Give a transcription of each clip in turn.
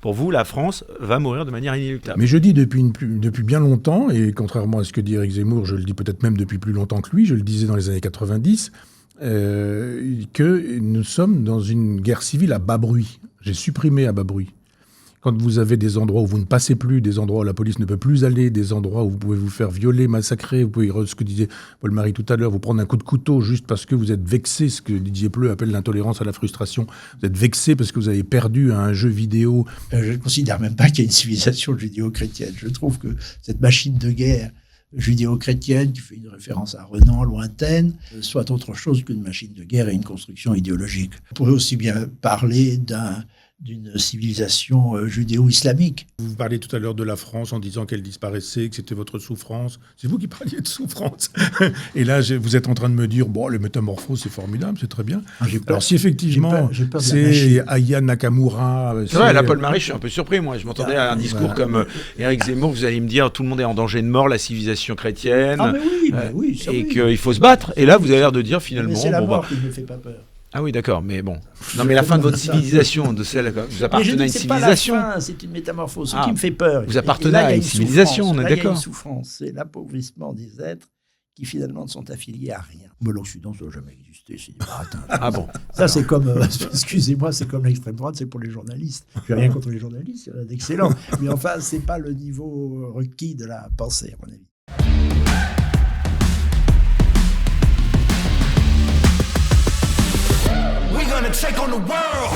Pour vous, la France va mourir de manière inéluctable. Mais je dis depuis bien longtemps, et contrairement à ce que dit Éric Zemmour, je le dis peut-être même depuis plus longtemps que lui, je le disais dans les années 90, que nous sommes dans une guerre civile à bas bruit. J'ai supprimé à bas bruit. Quand vous avez des endroits où vous ne passez plus, des endroits où la police ne peut plus aller, des endroits où vous pouvez vous faire violer, massacrer, vous pouvez, ce que disait Paul-Marie tout à l'heure, vous prendre un coup de couteau juste parce que vous êtes vexé, ce que Didier Pleu appelle l'intolérance à la frustration. Vous êtes vexé parce que vous avez perdu à un jeu vidéo. Je ne considère même pas qu'il y ait une civilisation judéo-chrétienne. Je trouve que cette machine de guerre judéo-chrétienne, qui fait une référence à Renan lointaine, soit autre chose qu'une machine de guerre et une construction idéologique. On pourrait aussi bien parler d'une civilisation judéo-islamique. Vous parliez tout à l'heure de la France en disant qu'elle disparaissait, que c'était votre souffrance. C'est vous qui parliez de souffrance. Et là, vous êtes en train de me dire, bon, les métamorphoses, c'est formidable, c'est très bien. Alors si effectivement, c'est Aya Nakamura... C'est vrai, là, Paul-Marie, je suis un peu surpris, moi. Je m'entendais à un discours comme Éric Zemmour, vous allez me dire, tout le monde est en danger de mort, la civilisation chrétienne, et qu'il faut se battre. Et là, vous avez l'air de dire, finalement... Mais c'est la mort qui ne me fait pas peur. Ah oui, d'accord, mais bon. Non, mais la fin de votre civilisation, de celle, vous appartenez à une civilisation. Pas la fin, c'est une métamorphose. Ce qui me fait peur. Vous appartenez à une civilisation, on est d'accord. Il y a une souffrance, c'est l'appauvrissement des êtres qui finalement ne sont affiliés à rien. Mais l'Occident, ça n'a jamais existé, c'est du baratin. Ah bon. Ça, c'est comme, excusez-moi, c'est comme l'extrême droite, c'est pour les journalistes. Je n'ai rien contre les journalistes, il y en a d'excellents. Mais enfin, c'est pas le niveau requis de la pensée, à mon avis. Gonna take on the world.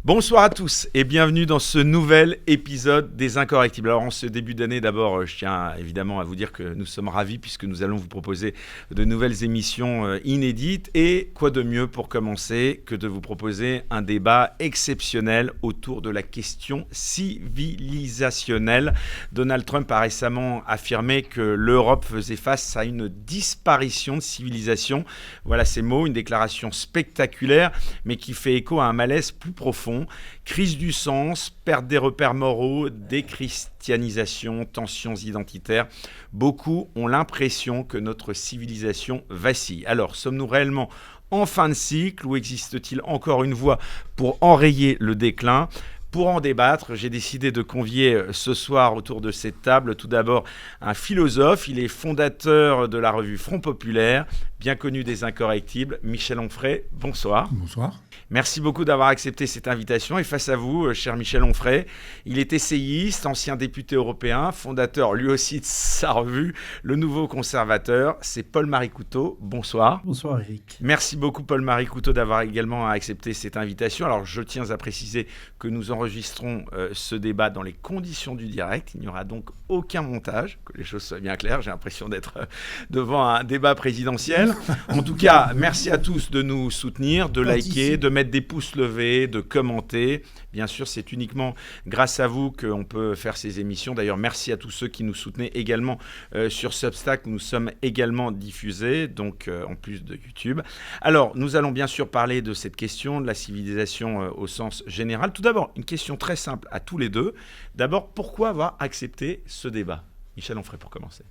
Bonsoir à tous et bienvenue dans ce nouvel épisode des Incorrectibles. Alors en ce début d'année, d'abord, je tiens évidemment à vous dire que nous sommes ravis puisque nous allons vous proposer de nouvelles émissions inédites. Et quoi de mieux pour commencer que de vous proposer un débat exceptionnel autour de la question civilisationnelle. Donald Trump a récemment affirmé que l'Europe faisait face à une disparition de civilisation. Voilà ces mots, une déclaration spectaculaire mais qui fait écho à un malaise plus profond. Crise du sens, perte des repères moraux, déchristianisation, tensions identitaires. Beaucoup ont l'impression que notre civilisation vacille. Alors, sommes-nous réellement en fin de cycle ou existe-t-il encore une voie pour enrayer le déclin ? Pour en débattre, j'ai décidé de convier ce soir autour de cette table tout d'abord un philosophe. Il est fondateur de la revue Front Populaire, bien connu des Incorrectibles, Michel Onfray. Bonsoir. Bonsoir. Merci beaucoup d'avoir accepté cette invitation. Et face à vous, cher Michel Onfray, il est essayiste, ancien député européen, fondateur lui aussi de sa revue, Le Nouveau Conservateur. C'est Paul-Marie Couteau. Bonsoir. Bonsoir Eric. Merci beaucoup Paul-Marie Couteau d'avoir également accepté cette invitation. Alors je tiens à préciser que nous enregistrons ce débat dans les conditions du direct. Il n'y aura donc aucun montage, que les choses soient bien claires. J'ai l'impression d'être devant un débat présidentiel. En tout cas, merci à tous de nous soutenir, de liker, de mettre des pouces levés, de commenter. Bien sûr, c'est uniquement grâce à vous qu'on peut faire ces émissions. D'ailleurs, merci à tous ceux qui nous soutenaient également sur Substack. Nous sommes également diffusés, donc en plus de YouTube. Alors, nous allons bien sûr parler de cette question de la civilisation au sens général. Tout d'abord, une question très simple à tous les deux. D'abord, pourquoi avoir accepté ce débat ? Michel Onfray, pour commencer.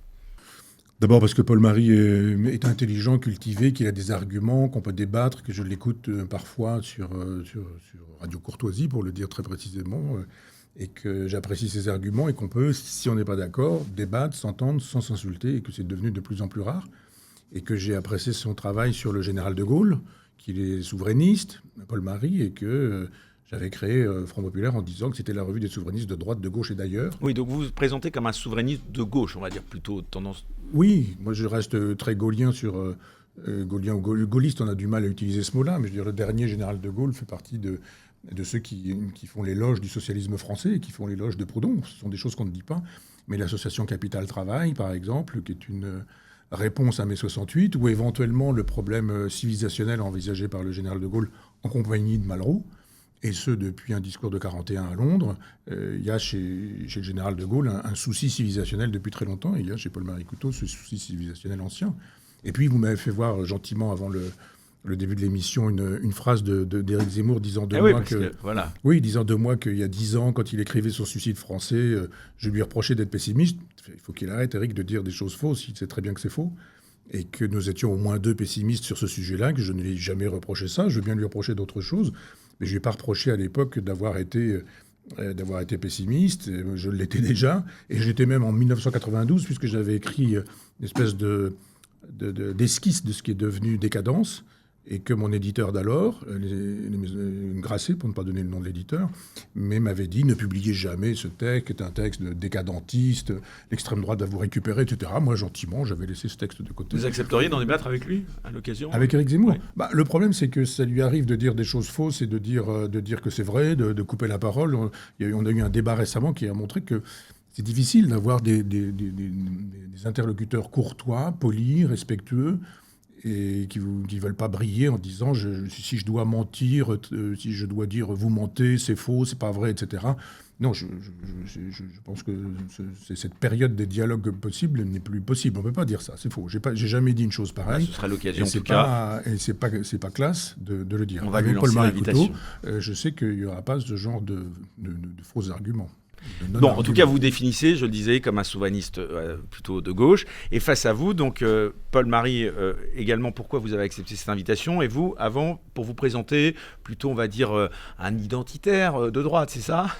D'abord parce que Paul-Marie est intelligent, cultivé, qu'il a des arguments, qu'on peut débattre, que je l'écoute parfois sur Radio Courtoisie, pour le dire très précisément, et que j'apprécie ses arguments et qu'on peut, si on n'est pas d'accord, débattre, s'entendre sans s'insulter, et que c'est devenu de plus en plus rare, et que j'ai apprécié son travail sur le général de Gaulle, qu'il est souverainiste, Paul-Marie, et que... J'avais créé Front Populaire en disant que c'était la revue des souverainistes de droite, de gauche et d'ailleurs. Oui, donc vous vous présentez comme un souverainiste de gauche, on va dire, plutôt tendance... Oui, moi je reste très gaulien sur... gaulien ou gaulliste, on a du mal à utiliser ce mot-là, mais je veux dire, le dernier général de Gaulle fait partie de ceux qui font l'éloge du socialisme français et qui font l'éloge de Proudhon. Ce sont des choses qu'on ne dit pas. Mais l'association Capital Travail, par exemple, qui est une réponse à mai 68, ou éventuellement le problème civilisationnel envisagé par le général de Gaulle en compagnie de Malraux, et ce, depuis un discours de 41 à Londres, il y a chez le général de Gaulle un souci civilisationnel depuis très longtemps. Et il y a chez Paul-Marie Couteau ce souci civilisationnel ancien. Et puis, vous m'avez fait voir gentiment avant le début de l'émission, une phrase d'Éric Zemmour disant de oui, moi voilà. Oui, disant de moi qu'il y a 10 ans, quand il écrivait sur Suicide français, je lui reprochais d'être pessimiste. Il faut qu'il arrête, Éric, de dire des choses fausses. Il sait très bien que c'est faux. Et que nous étions au moins 2 pessimistes sur ce sujet-là, que je ne lui ai jamais reproché ça. Je veux bien lui reprocher d'autres choses. Mais je ne lui ai pas reproché à l'époque d'avoir été pessimiste. Je l'étais déjà. Et j'étais même en 1992, puisque j'avais écrit une espèce d'esquisse de ce qui est devenu Décadence. Et que mon éditeur d'alors, Grasset, pour ne pas donner le nom de l'éditeur, mais m'avait dit ne publiez jamais ce texte, qui est un texte décadentiste, l'extrême droite va vous récupérer, etc. Moi, gentiment, j'avais laissé ce texte de côté. Vous accepteriez d'en débattre avec lui à l'occasion? Avec Éric Zemmour? Oui. Le problème, c'est que ça lui arrive de dire des choses fausses et de dire que c'est vrai, de couper la parole. On a eu un débat récemment qui a montré que c'est difficile d'avoir des interlocuteurs courtois, polis, respectueux, et qui ne veulent pas briller en disant si je dois mentir, si je dois dire vous mentez, c'est faux, c'est pas vrai, etc. Non, je pense que cette période des dialogues possibles n'est plus possible. On ne peut pas dire ça, c'est faux. J'ai jamais dit une chose pareille. Ce sera l'occasion, en tout cas. Et c'est pas classe de le dire. On va lui lancer l'invitation. Je sais qu'il n'y aura pas ce genre de faux arguments. Non, en tout cas, vous définissez, je le disais, comme un souverainiste plutôt de gauche. Et face à vous, donc Paul-Marie, également, pourquoi vous avez accepté cette invitation? Et vous, avant, pour vous présenter, plutôt, on va dire, un identitaire de droite, c'est ça?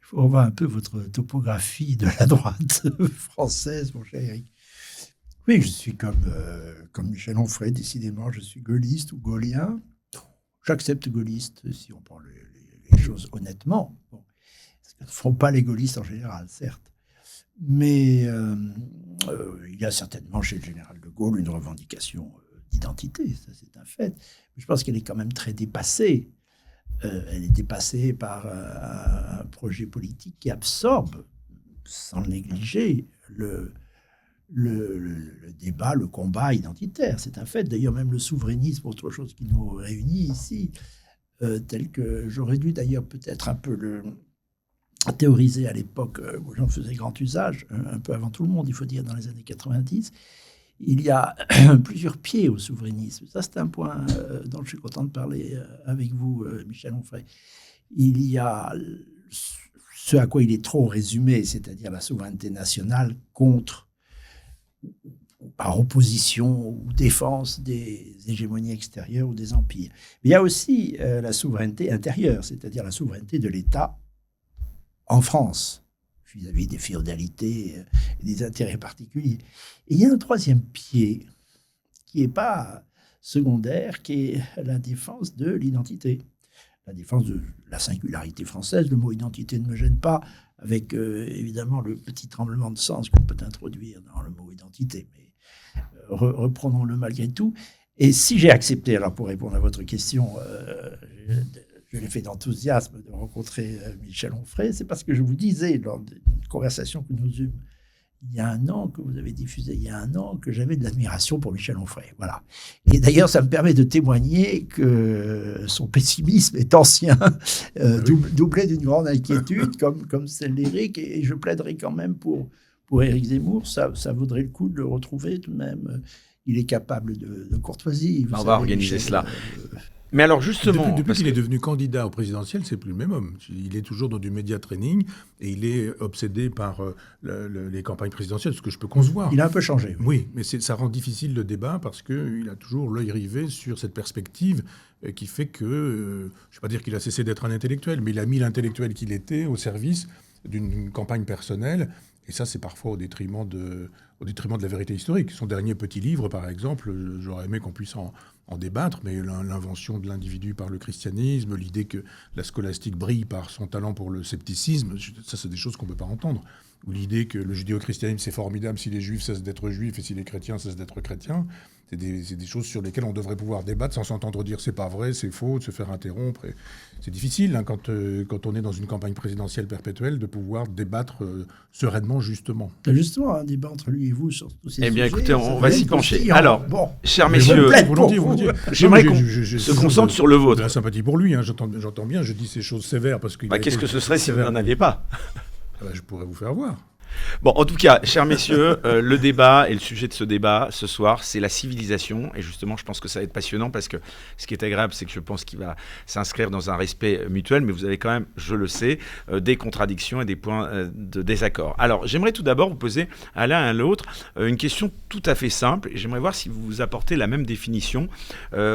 Il faut revoir un peu votre topographie de la droite française, mon cher Eric. Oui, je suis comme Michel Onfray, décidément, je suis gaulliste ou gaulien. J'accepte gaulliste, si on prend les choses honnêtement. Bon. Ne font pas les gaullistes en général, certes. Mais il y a certainement chez le général de Gaulle une revendication d'identité, ça c'est un fait. Mais je pense qu'elle est quand même très dépassée. Elle est dépassée par un projet politique qui absorbe, sans le négliger, le débat, le combat identitaire. C'est un fait. D'ailleurs, même le souverainisme, autre chose qui nous réunit ici, tel que j'aurais dû d'ailleurs peut-être un peu théorisé à l'époque où j'en faisais grand usage, un peu avant tout le monde, il faut dire, dans les années 90, il y a plusieurs pieds au souverainisme. Ça, c'est un point dont je suis content de parler avec vous, Michel Onfray. Il y a ce à quoi il est trop résumé, c'est-à-dire la souveraineté nationale contre, par opposition ou défense des hégémonies extérieures ou des empires. Mais il y a aussi la souveraineté intérieure, c'est-à-dire la souveraineté de l'État en France, vis-à-vis des féodalités et des intérêts particuliers. Et il y a un troisième pied qui n'est pas secondaire, qui est la défense de l'identité, la défense de la singularité française. Le mot identité ne me gêne pas, avec évidemment le petit tremblement de sens qu'on peut introduire dans le mot identité, mais reprenons-le malgré tout. Et si j'ai accepté, alors pour répondre à votre question, je l'ai fait d'enthousiasme de rencontrer Michel Onfray, c'est parce que je vous disais, lors d'une conversation que nous eûmes il y a un an, que vous avez diffusée il y a un an, que j'avais de l'admiration pour Michel Onfray. Voilà. Et d'ailleurs, ça me permet de témoigner que son pessimisme est ancien, doublé d'une grande inquiétude, comme celle d'Éric, et je plaiderai quand même pour Éric Zemmour. Ça vaudrait le coup de le retrouver tout de même. Il est capable de courtoisie. On va organiser cela. Mais alors justement... Depuis qu'il est devenu candidat au présidentiel, c'est plus le même homme. Il est toujours dans du média training et il est obsédé par les campagnes présidentielles, ce que je peux concevoir. Il a un peu changé. Oui, mais ça rend difficile le débat parce qu'il a toujours l'œil rivé sur cette perspective qui fait que, je ne vais pas dire qu'il a cessé d'être un intellectuel, mais il a mis l'intellectuel qu'il était au service d'une campagne personnelle. Et ça, c'est parfois au détriment de la vérité historique. Son dernier petit livre, par exemple, j'aurais aimé qu'on puisse en débattre, mais l'invention de l'individu par le christianisme, l'idée que la scolastique brille par son talent pour le scepticisme, ça, c'est des choses qu'on ne peut pas entendre. Ou l'idée que le judéo-christianisme, c'est formidable si les juifs cessent d'être juifs et si les chrétiens cessent d'être chrétiens. C'est des choses sur lesquelles on devrait pouvoir débattre sans s'entendre dire c'est pas vrai, c'est faux, de se faire interrompre. Et c'est difficile quand on est dans une campagne présidentielle perpétuelle de pouvoir débattre sereinement, justement. Justement, un débat entre lui et vous sur tous ces sujets. Eh bien, écoutez, on va s'y pencher. Alors, bon, chers messieurs, j'aimerais qu'on se concentre sur le vôtre. De la sympathie pour lui, hein, j'entends bien, je dis ces choses sévères parce que... Qu'est-ce que ce serait si vous n'en aviez pas? Je pourrais vous faire voir. Bon, en tout cas, chers messieurs, le débat et le sujet de ce débat ce soir, c'est la civilisation. Et justement, je pense que ça va être passionnant parce que ce qui est agréable, c'est que je pense qu'il va s'inscrire dans un respect mutuel. Mais vous avez quand même, je le sais, des contradictions et des points de désaccord. Alors, j'aimerais tout d'abord vous poser à l'un et à l'autre une question tout à fait simple. Et j'aimerais voir si vous apportez la même définition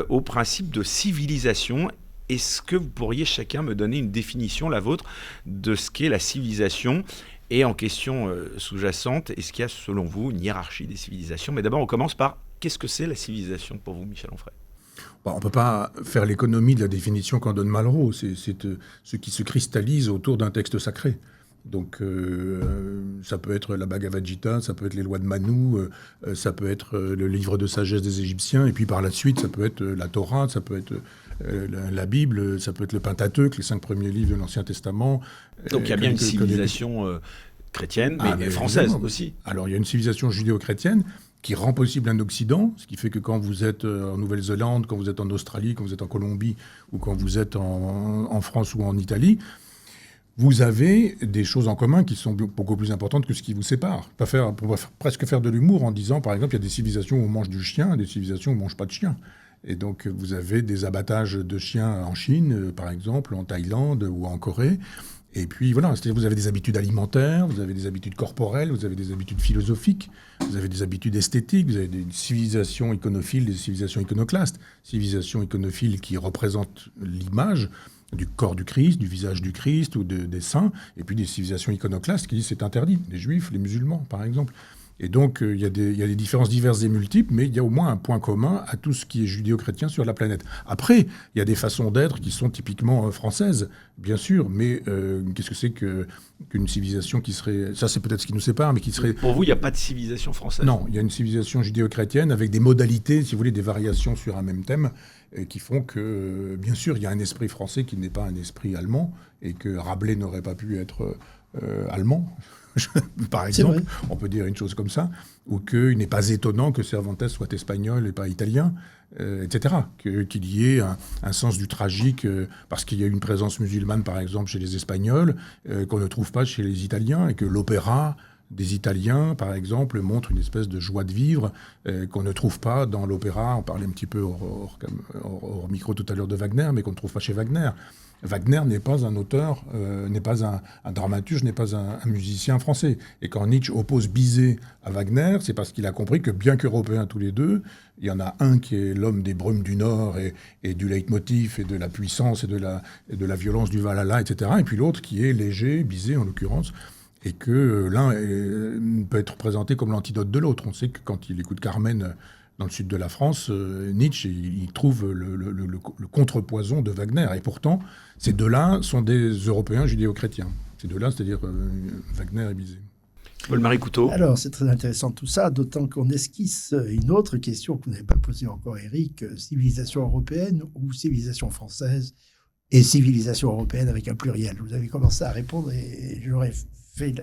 au principe de civilisation. Est-ce que vous pourriez chacun me donner une définition, la vôtre, de ce qu'est la civilisation ? Et en question sous-jacente, est-ce qu'il y a, selon vous, une hiérarchie des civilisations ? Mais d'abord, on commence par qu'est-ce que c'est la civilisation pour vous, Michel Onfray ? On ne peut pas faire l'économie de la définition qu'en donne Malraux. C'est ce qui se cristallise autour d'un texte sacré. Donc, ça peut être la Bhagavad Gita, ça peut être les lois de Manu, ça peut être le livre de sagesse des Égyptiens, et puis par la suite, ça peut être la Torah, ça peut être la Bible, ça peut être le Pentateuque, les 5 premiers livres de l'Ancien Testament. Donc, il y a bien une civilisation chrétienne, mais française évidemment. Aussi. Alors, il y a une civilisation judéo-chrétienne qui rend possible un Occident, ce qui fait que quand vous êtes en Nouvelle-Zélande, quand vous êtes en Australie, quand vous êtes en Colombie, ou quand vous êtes en France ou en Italie, vous avez des choses en commun qui sont beaucoup plus importantes que ce qui vous sépare. On pourrait presque faire de l'humour en disant, par exemple, il y a des civilisations où on mange du chien et des civilisations où on ne mange pas de chien. Et donc, vous avez des abattages de chiens en Chine, par exemple, en Thaïlande ou en Corée. Et puis, voilà, c'est-à-dire vous avez des habitudes alimentaires, vous avez des habitudes corporelles, vous avez des habitudes philosophiques, vous avez des habitudes esthétiques, vous avez des civilisations iconophiles, des civilisations iconoclastes. Civilisations iconophiles qui représentent l'image du corps du Christ, du visage du Christ ou des saints, et puis des civilisations iconoclastes qui disent c'est interdit, les juifs, les musulmans, par exemple. Et donc, il y a des différences diverses et multiples, mais il y a au moins un point commun à tout ce qui est judéo-chrétien sur la planète. Après, il y a des façons d'être qui sont typiquement françaises, bien sûr, mais qu'est-ce que c'est qu'une civilisation qui serait... Ça, c'est peut-être ce qui nous sépare, mais qui serait... Pour vous, il n'y a pas de civilisation française ? Non, il y a une civilisation judéo-chrétienne avec des modalités, si vous voulez, des variations sur un même thème, qui font que, bien sûr, il y a un esprit français qui n'est pas un esprit allemand, et que Rabelais n'aurait pas pu être allemand. Par exemple, on peut dire une chose comme ça, ou qu'il n'est pas étonnant que Cervantes soit espagnol et pas italien, etc. Qu'il y ait un sens du tragique, parce qu'il y a une présence musulmane, par exemple, chez les Espagnols, qu'on ne trouve pas chez les Italiens, et que l'opéra des Italiens, par exemple, montre une espèce de joie de vivre qu'on ne trouve pas dans l'opéra. On parlait un petit peu hors micro tout à l'heure de Wagner, mais qu'on ne trouve pas chez Wagner. Wagner n'est pas un auteur, n'est pas un dramaturge, n'est pas un musicien français. Et quand Nietzsche oppose Bizet à Wagner, c'est parce qu'il a compris que, bien qu'européens tous les deux, il y en a un qui est l'homme des brumes du Nord et du leitmotiv et de la puissance et de la violence du Valhalla, etc. Et puis l'autre qui est léger, Bizet en l'occurrence, et que l'un peut être présenté comme l'antidote de l'autre. On sait que quand il écoute Carmen dans le sud de la France, Nietzsche, il trouve le contrepoison de Wagner. Et pourtant, ces deux-là sont des Européens judéo-chrétiens. Ces deux-là, c'est-à-dire Wagner et Bizet. Paul-Marie Couteau. Alors, c'est très intéressant tout ça, d'autant qu'on esquisse une autre question que vous n'avez pas posée encore, Éric. Civilisation européenne ou civilisation française, et civilisation européenne avec un pluriel. Vous avez commencé à répondre et j'aurais fait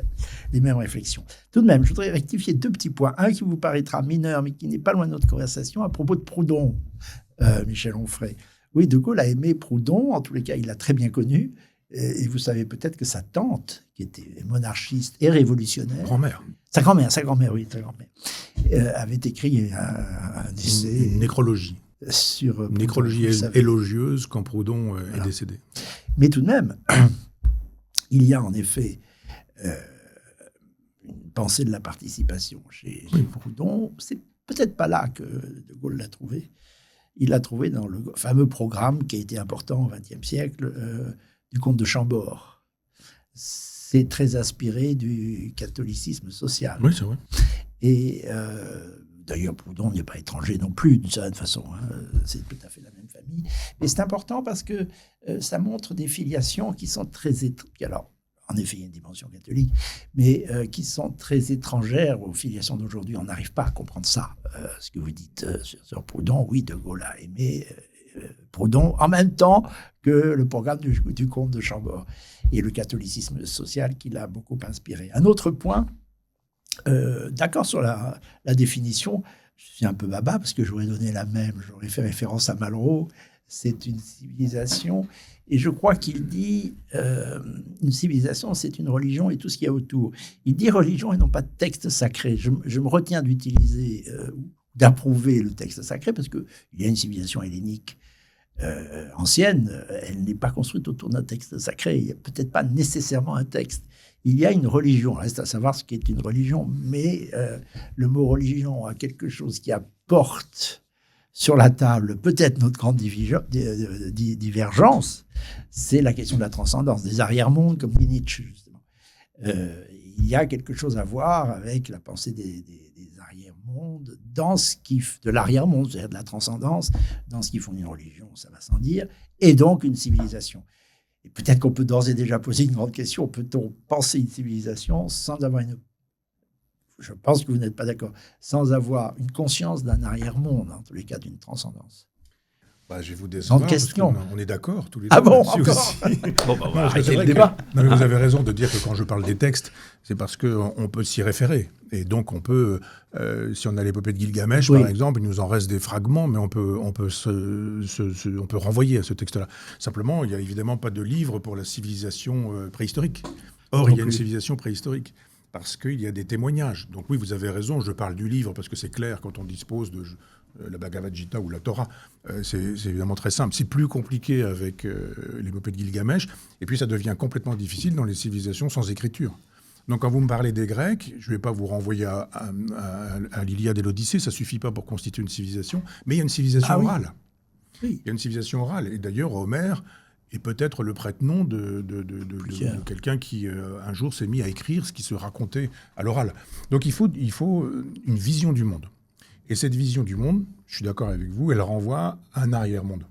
les mêmes réflexions. Tout de même, je voudrais rectifier 2 petits points. Un qui vous paraîtra mineur, mais qui n'est pas loin de notre conversation, à propos de Proudhon, Michel Onfray. Oui, De Gaulle a aimé Proudhon, en tous les cas, il l'a très bien connu. Et vous savez peut-être que sa tante, qui était monarchiste et révolutionnaire... Sa grand-mère, oui, sa grand-mère. Avait écrit un essai... Une nécrologie. Sur Proudhon, une nécrologie élogieuse quand Proudhon est décédé. Mais tout de même, il y a en effet une pensée de la participation chez Proudhon. C'est peut-être pas là que De Gaulle l'a trouvé. Il l'a trouvé dans le fameux programme qui a été important au XXe siècle du comte de Chambord. C'est très inspiré du catholicisme social. Oui, c'est vrai. Et d'ailleurs, Proudhon n'est pas étranger non plus, d'une certaine façon. C'est tout à fait la même famille. Mais c'est important parce que ça montre des filiations qui sont très étranges. Alors, en effet, il y a une dimension catholique, mais qui sont très étrangères aux filiations d'aujourd'hui. On n'arrive pas à comprendre ça. Ce que vous dites sur Proudhon, oui, De Gaulle a aimé Proudhon en même temps que le programme du comte de Chambord et le catholicisme social qui l'a beaucoup inspiré. Un autre point, d'accord sur la définition, je suis un peu baba parce que j'aurais donné la même, j'aurais fait référence à Malraux, c'est une civilisation. Et je crois qu'il dit une civilisation, c'est une religion et tout ce qu'il y a autour. Il dit religion et non pas texte sacré. Je me retiens d'utiliser, d'approuver le texte sacré parce qu'il y a une civilisation hellénique ancienne. Elle n'est pas construite autour d'un texte sacré. Il n'y a peut-être pas nécessairement un texte. Il y a une religion. Reste à savoir ce qu'est une religion. Mais le mot religion a quelque chose qui apporte sur la table peut-être notre grande divergence, c'est la question de la transcendance, des arrière-mondes, comme dit Nietzsche, justement. Il y a quelque chose à voir avec la pensée des arrière-mondes, de l'arrière-monde, c'est-à-dire de la transcendance, dans ce qui font une religion, ça va sans dire, et donc une civilisation. Et peut-être qu'on peut d'ores et déjà poser une grande question, peut-on penser une civilisation sans avoir je pense que vous n'êtes pas d'accord, sans avoir une conscience d'un arrière-monde, en tous les cas d'une transcendance. Bah, je vais vous décevoir, parce qu'on est d'accord tous les deux. Ah bon, encore Bon, bah, on va arrêter le débat. Non, mais vous avez raison de dire que quand je parle des textes, c'est parce qu'on peut s'y référer. Et donc, on peut, si on a l'épopée de Gilgamesh, par exemple, il nous en reste des fragments, mais on peut renvoyer à ce texte-là. Simplement, il n'y a évidemment pas de livre pour la civilisation préhistorique. Or, il y a une civilisation préhistorique. Parce qu'il y a des témoignages. Donc oui, vous avez raison, je parle du livre, parce que c'est clair, quand on dispose de la Bhagavad Gita ou la Torah, c'est évidemment très simple. C'est plus compliqué avec l'épopée de Gilgamesh, et puis ça devient complètement difficile dans les civilisations sans écriture. Donc quand vous me parlez des Grecs, je ne vais pas vous renvoyer à l'Iliade et l'Odyssée, ça ne suffit pas pour constituer une civilisation, mais il y a une civilisation orale. Oui. Il y a une civilisation orale, et d'ailleurs Homère et peut-être le prête-nom de quelqu'un qui, un jour, s'est mis à écrire ce qui se racontait à l'oral. Donc il faut une vision du monde. Et cette vision du monde, je suis d'accord avec vous, elle renvoie à un arrière-monde.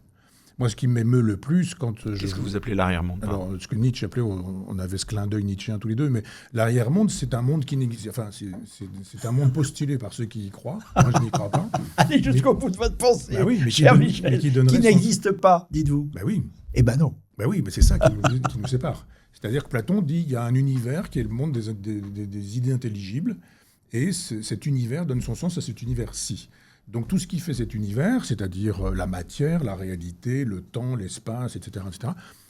Moi, ce qui m'émeut le plus quand Qu'est-ce que vous appelez l'arrière-monde? Alors, ce que Nietzsche appelait, on avait ce clin d'œil nietzschéen tous les deux, mais l'arrière-monde, c'est un monde qui n'existe... Enfin, c'est un monde postulé par ceux qui y croient. Moi, je n'y crois pas. Allez jusqu'au bout de votre pensée, bah oui, mais cher Michel, qui n'existe pas, dites-vous. Ben oui. Eh ben non. Ben oui, mais c'est ça qui nous sépare. C'est-à-dire que Platon dit qu'il y a un univers qui est le monde des idées intelligibles, et cet univers donne son sens à cet univers-ci. Donc tout ce qui fait cet univers, c'est-à-dire la matière, la réalité, le temps, l'espace, etc.,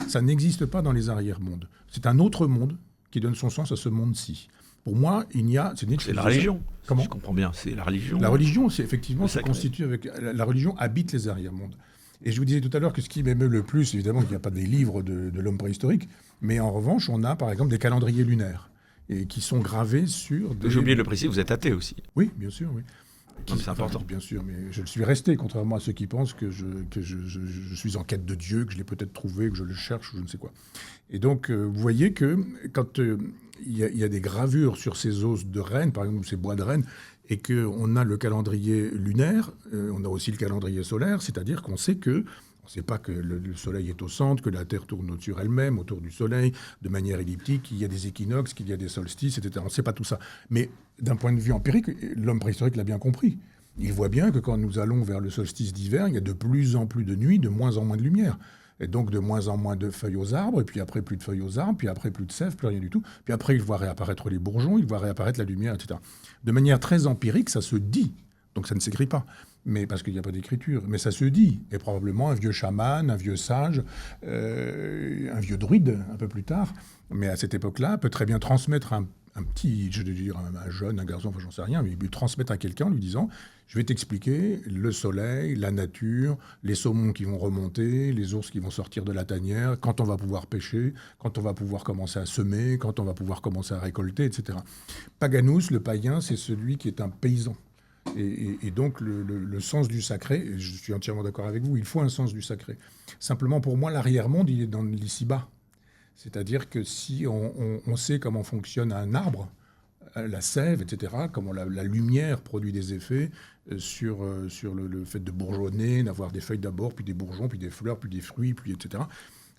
ça n'existe pas dans les arrière-mondes. C'est un autre monde qui donne son sens à ce monde-ci. Pour moi, c'est la religion. Comment ? Je comprends bien, c'est la religion. La religion, c'est effectivement, se constitue avec... La religion habite les arrière-mondes. Et je vous disais tout à l'heure que ce qui m'émeut le plus, évidemment, qu'il n'y a pas des livres de l'homme préhistorique, mais en revanche, on a par exemple des calendriers lunaires, et qui sont gravés sur des... J'ai oublié de le préciser, vous êtes athée aussi. Oui, bien sûr, oui. C'est important. Bien sûr, mais je le suis resté, contrairement à ceux qui pensent que je suis en quête de Dieu, que je l'ai peut-être trouvé, que je le cherche, ou je ne sais quoi. Et donc, vous voyez que quand il y a des gravures sur ces os de rennes, par exemple, ces bois de rennes, et qu'on a le calendrier lunaire, on a aussi le calendrier solaire, c'est-à-dire qu'on sait que... On ne sait pas que le Soleil est au centre, que la Terre tourne sur elle-même, autour du Soleil, de manière elliptique, qu'il y a des équinoxes, qu'il y a des solstices, etc. On ne sait pas tout ça. Mais d'un point de vue empirique, l'homme préhistorique l'a bien compris. Il voit bien que quand nous allons vers le solstice d'hiver, il y a de plus en plus de nuit, de moins en moins de lumière. Et donc de moins en moins de feuilles aux arbres, et puis après plus de feuilles aux arbres, puis après plus de sève, plus rien du tout. Puis après, il voit réapparaître les bourgeons, il voit réapparaître la lumière, etc. De manière très empirique, ça se dit. Donc ça ne s'écrit pas. Mais parce qu'il n'y a pas d'écriture. Mais ça se dit. Et probablement un vieux chaman, un vieux sage, un vieux druide, un peu plus tard, mais à cette époque-là, peut très bien transmettre un petit, je veux dire, un jeune, un garçon, enfin j'en sais rien, mais il peut transmettre à quelqu'un en lui disant « Je vais t'expliquer le soleil, la nature, les saumons qui vont remonter, les ours qui vont sortir de la tanière, quand on va pouvoir pêcher, quand on va pouvoir commencer à semer, quand on va pouvoir commencer à récolter, etc. » Paganus, le païen, c'est celui qui est un paysan. Et donc, le sens du sacré, et je suis entièrement d'accord avec vous, il faut un sens du sacré. Simplement, pour moi, l'arrière-monde, il est dans l'ici-bas. C'est-à-dire que si on sait comment fonctionne un arbre, la sève, etc., comment la lumière produit des effets sur le fait de bourgeonner, d'avoir des feuilles d'abord, puis des bourgeons, puis des fleurs, puis des fruits, puis etc.,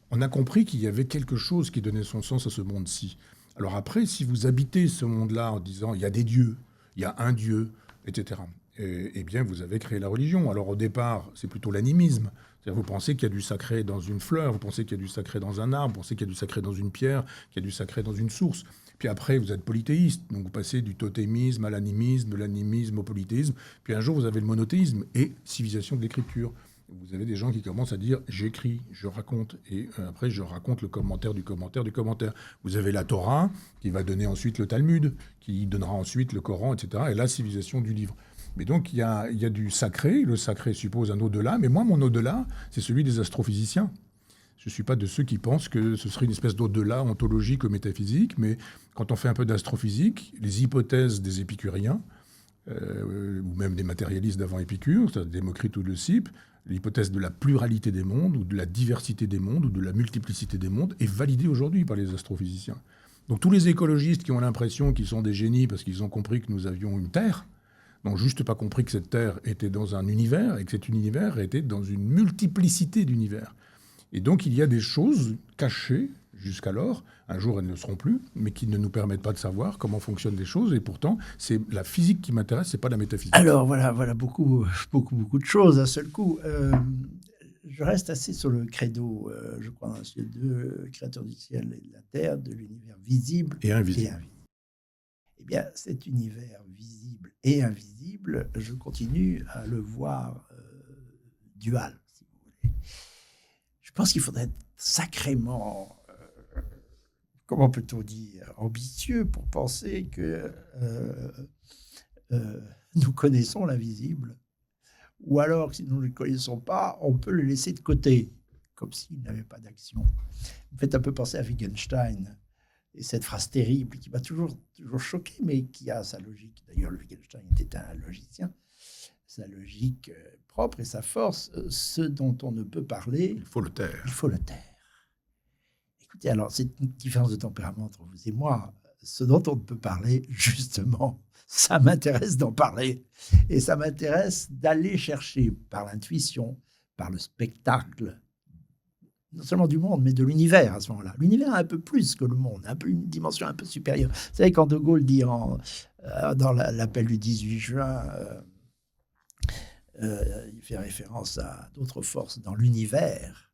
on a compris qu'il y avait quelque chose qui donnait son sens à ce monde-ci. Alors après, si vous habitez ce monde-là en disant « il y a des dieux, il y a un dieu », etc. Eh bien, vous avez créé la religion. Alors, au départ, c'est plutôt l'animisme. C'est-à-dire, vous pensez qu'il y a du sacré dans une fleur, vous pensez qu'il y a du sacré dans un arbre, vous pensez qu'il y a du sacré dans une pierre, qu'il y a du sacré dans une source. Puis après, vous êtes polythéiste. Donc, vous passez du totémisme à l'animisme, de l'animisme au polythéisme. Puis un jour, vous avez le monothéisme et civilisation de l'écriture. Vous avez des gens qui commencent à dire « j'écris, je raconte », et après je raconte le commentaire du commentaire du commentaire. Vous avez la Torah, qui va donner ensuite le Talmud, qui donnera ensuite le Coran, etc., et la civilisation du livre. Mais donc il y a du sacré, le sacré suppose un au-delà, mais moi mon au-delà, c'est celui des astrophysiciens. Je ne suis pas de ceux qui pensent que ce serait une espèce d'au-delà ontologique ou métaphysique, mais quand on fait un peu d'astrophysique, les hypothèses des épicuriens, ou même des matérialistes d'avant Épicure, c'est-à-dire Démocrite ou Leucippe, l'hypothèse de la pluralité des mondes, ou de la diversité des mondes, ou de la multiplicité des mondes, est validée aujourd'hui par les astrophysiciens. Donc tous les écologistes qui ont l'impression qu'ils sont des génies parce qu'ils ont compris que nous avions une Terre, n'ont juste pas compris que cette Terre était dans un univers, et que cet univers était dans une multiplicité d'univers. Et donc il y a des choses cachées jusqu'alors, un jour elles ne le seront plus, mais qui ne nous permettent pas de savoir comment fonctionnent les choses. Et pourtant, c'est la physique qui m'intéresse, c'est pas la métaphysique. Alors voilà beaucoup de choses d'un seul coup. Je reste assez sur le credo, je crois, dans ce deux créateur du ciel et de la terre, de l'univers visible et invisible. Eh bien, cet univers visible et invisible, je continue à le voir dual, si vous voulez. Je pense qu'il faudrait être sacrément, comment peut-on dire, ambitieux pour penser que nous connaissons l'invisible. Ou alors, si nous ne le connaissons pas, on peut le laisser de côté, comme s'il n'avait pas d'action. Vous me faites un peu penser à Wittgenstein, et cette phrase terrible qui m'a toujours choqué, mais qui a sa logique. D'ailleurs, Wittgenstein était un logicien. Sa logique propre et sa force, ce dont on ne peut parler... Il faut le taire. Il faut le taire. Écoutez, alors, c'est une différence de tempérament entre vous et moi. Ce dont on ne peut parler, justement, ça m'intéresse d'en parler. Et ça m'intéresse d'aller chercher par l'intuition, par le spectacle, non seulement du monde, mais de l'univers à ce moment-là. L'univers a un peu plus que le monde, un peu une dimension un peu supérieure. Vous savez, quand De Gaulle dit dans l'appel du 18 juin... il fait référence à d'autres forces dans l'univers.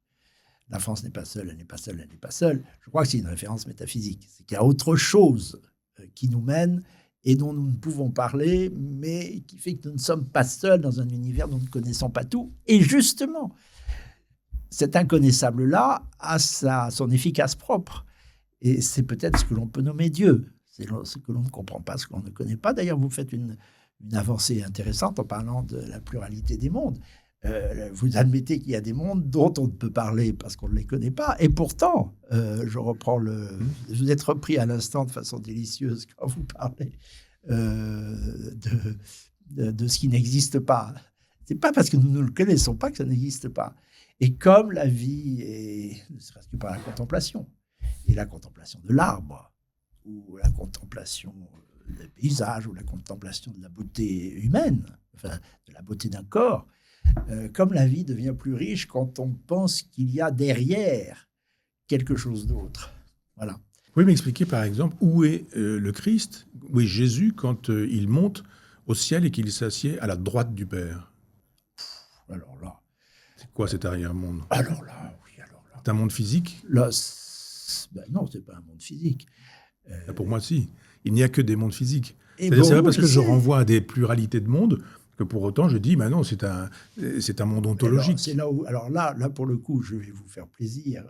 La France n'est pas seule, elle n'est pas seule, elle n'est pas seule. Je crois que c'est une référence métaphysique. C'est qu'il y a autre chose qui nous mène et dont nous ne pouvons parler, mais qui fait que nous ne sommes pas seuls dans un univers dont nous ne connaissons pas tout. Et justement, cet inconnaissable-là a son efficace propre. Et c'est peut-être ce que l'on peut nommer Dieu. C'est ce que l'on ne comprend pas, ce qu'on ne connaît pas. D'ailleurs, vous faites une avancée intéressante en parlant de la pluralité des mondes. Vous admettez qu'il y a des mondes dont on ne peut parler parce qu'on ne les connaît pas. Et pourtant, je reprends vous êtes repris à l'instant de façon délicieuse quand vous parlez de ce qui n'existe pas. Ce n'est pas parce que nous ne le connaissons pas que ça n'existe pas. Et comme la vie est, ne serait-ce que par la contemplation, et la contemplation de l'arbre, ou la contemplation des paysages, ou la contemplation de la beauté humaine, enfin, de la beauté d'un corps, comme la vie devient plus riche quand on pense qu'il y a derrière quelque chose d'autre. Voilà. Vous pouvez m'expliquer, par exemple, où est le Christ, où est Jésus quand il monte au ciel et qu'il s'assied à la droite du Père? Alors là... C'est quoi cet arrière-monde? Alors là, oui, alors là... C'est un monde physique? Là, non, c'est pas un monde physique. Pour moi, si. Il n'y a que des mondes physiques. C'est pas parce que je renvoie à des pluralités de mondes que pour autant je dis, non, c'est un monde ontologique. C'est là où, alors là, pour le coup, je vais vous faire plaisir.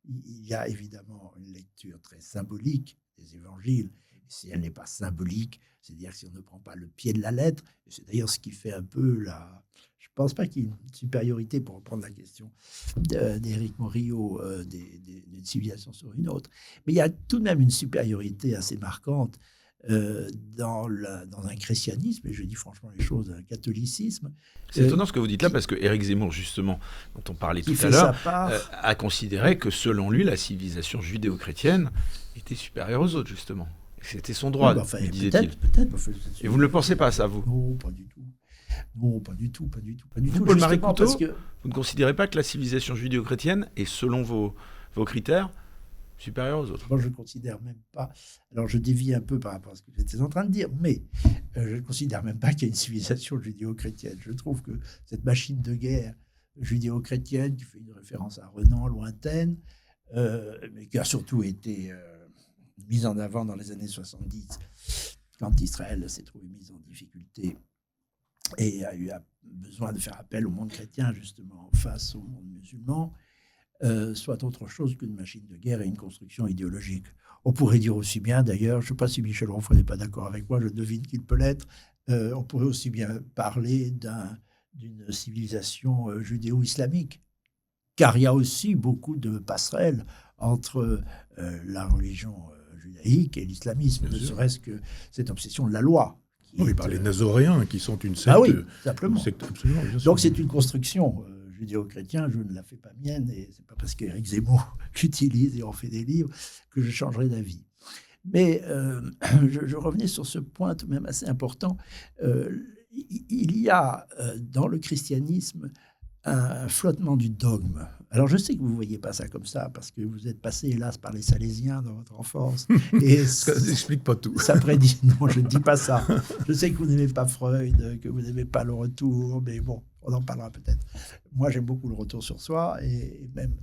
Il y a évidemment une lecture très symbolique des évangiles. Si elle n'est pas symbolique, c'est-à-dire que si on ne prend pas le pied de la lettre, et c'est d'ailleurs ce qui fait un peu la... Je ne pense pas qu'il y ait une supériorité, pour reprendre la question d'Éric Morillo, d'une civilisation sur une autre. Mais il y a tout de même une supériorité assez marquante dans un christianisme, et je dis franchement les choses, un catholicisme. C'est étonnant ce que vous dites là, parce que Éric Zemmour, justement, dont on parlait tout à l'heure, a considéré que selon lui, la civilisation judéo-chrétienne était supérieure aux autres, justement. C'était son droit, disait-il. Peut-être. Et vous ne le pensez pas, ça, vous? Non, pas du tout. Non, pas du tout. Vous, Paul Marie Couteau, vous ne considérez pas que la civilisation judéo-chrétienne est, selon vos critères, supérieure aux autres? Moi, je ne considère même pas... Alors, je dévie un peu par rapport à ce que j'étais en train de dire, mais je ne considère même pas qu'il y a une civilisation judéo-chrétienne. Je trouve que cette machine de guerre judéo-chrétienne, qui fait une référence à Renan, lointaine, mais qui a surtout été mise en avant dans les années 70, quand Israël s'est trouvé mise en difficulté et a eu à besoin de faire appel au monde chrétien, justement, face au monde musulman, soit autre chose qu'une machine de guerre et une construction idéologique. On pourrait dire aussi bien, d'ailleurs, je ne sais pas si Michel Onfray n'est pas d'accord avec moi, je devine qu'il peut l'être, on pourrait aussi bien parler d'une civilisation judéo-islamique, car il y a aussi beaucoup de passerelles entre la religion judaïque et l'islamisme, ne serait-ce que cette obsession de la loi. Oui, par les Nazoréens, qui sont une secte. Ah oui, simplement. Absolument, bien sûr. Donc c'est une construction judéo-chrétienne, je ne la fais pas mienne, et c'est pas parce qu'Éric Zemmour l'utilise et en fait des livres que je changerai d'avis. Mais je revenais sur ce point tout de même assez important. Il y a dans le christianisme un flottement du dogme. Alors je sais que vous ne voyez pas ça comme ça, parce que vous êtes passé, hélas, par les Salésiens dans votre enfance. Et ça n'explique pas tout. Ça prédit. Non, je ne dis pas ça. Je sais que vous n'aimez pas Freud, que vous n'aimez pas le retour, mais bon, on en parlera peut-être. Moi, j'aime beaucoup le retour sur soi, et même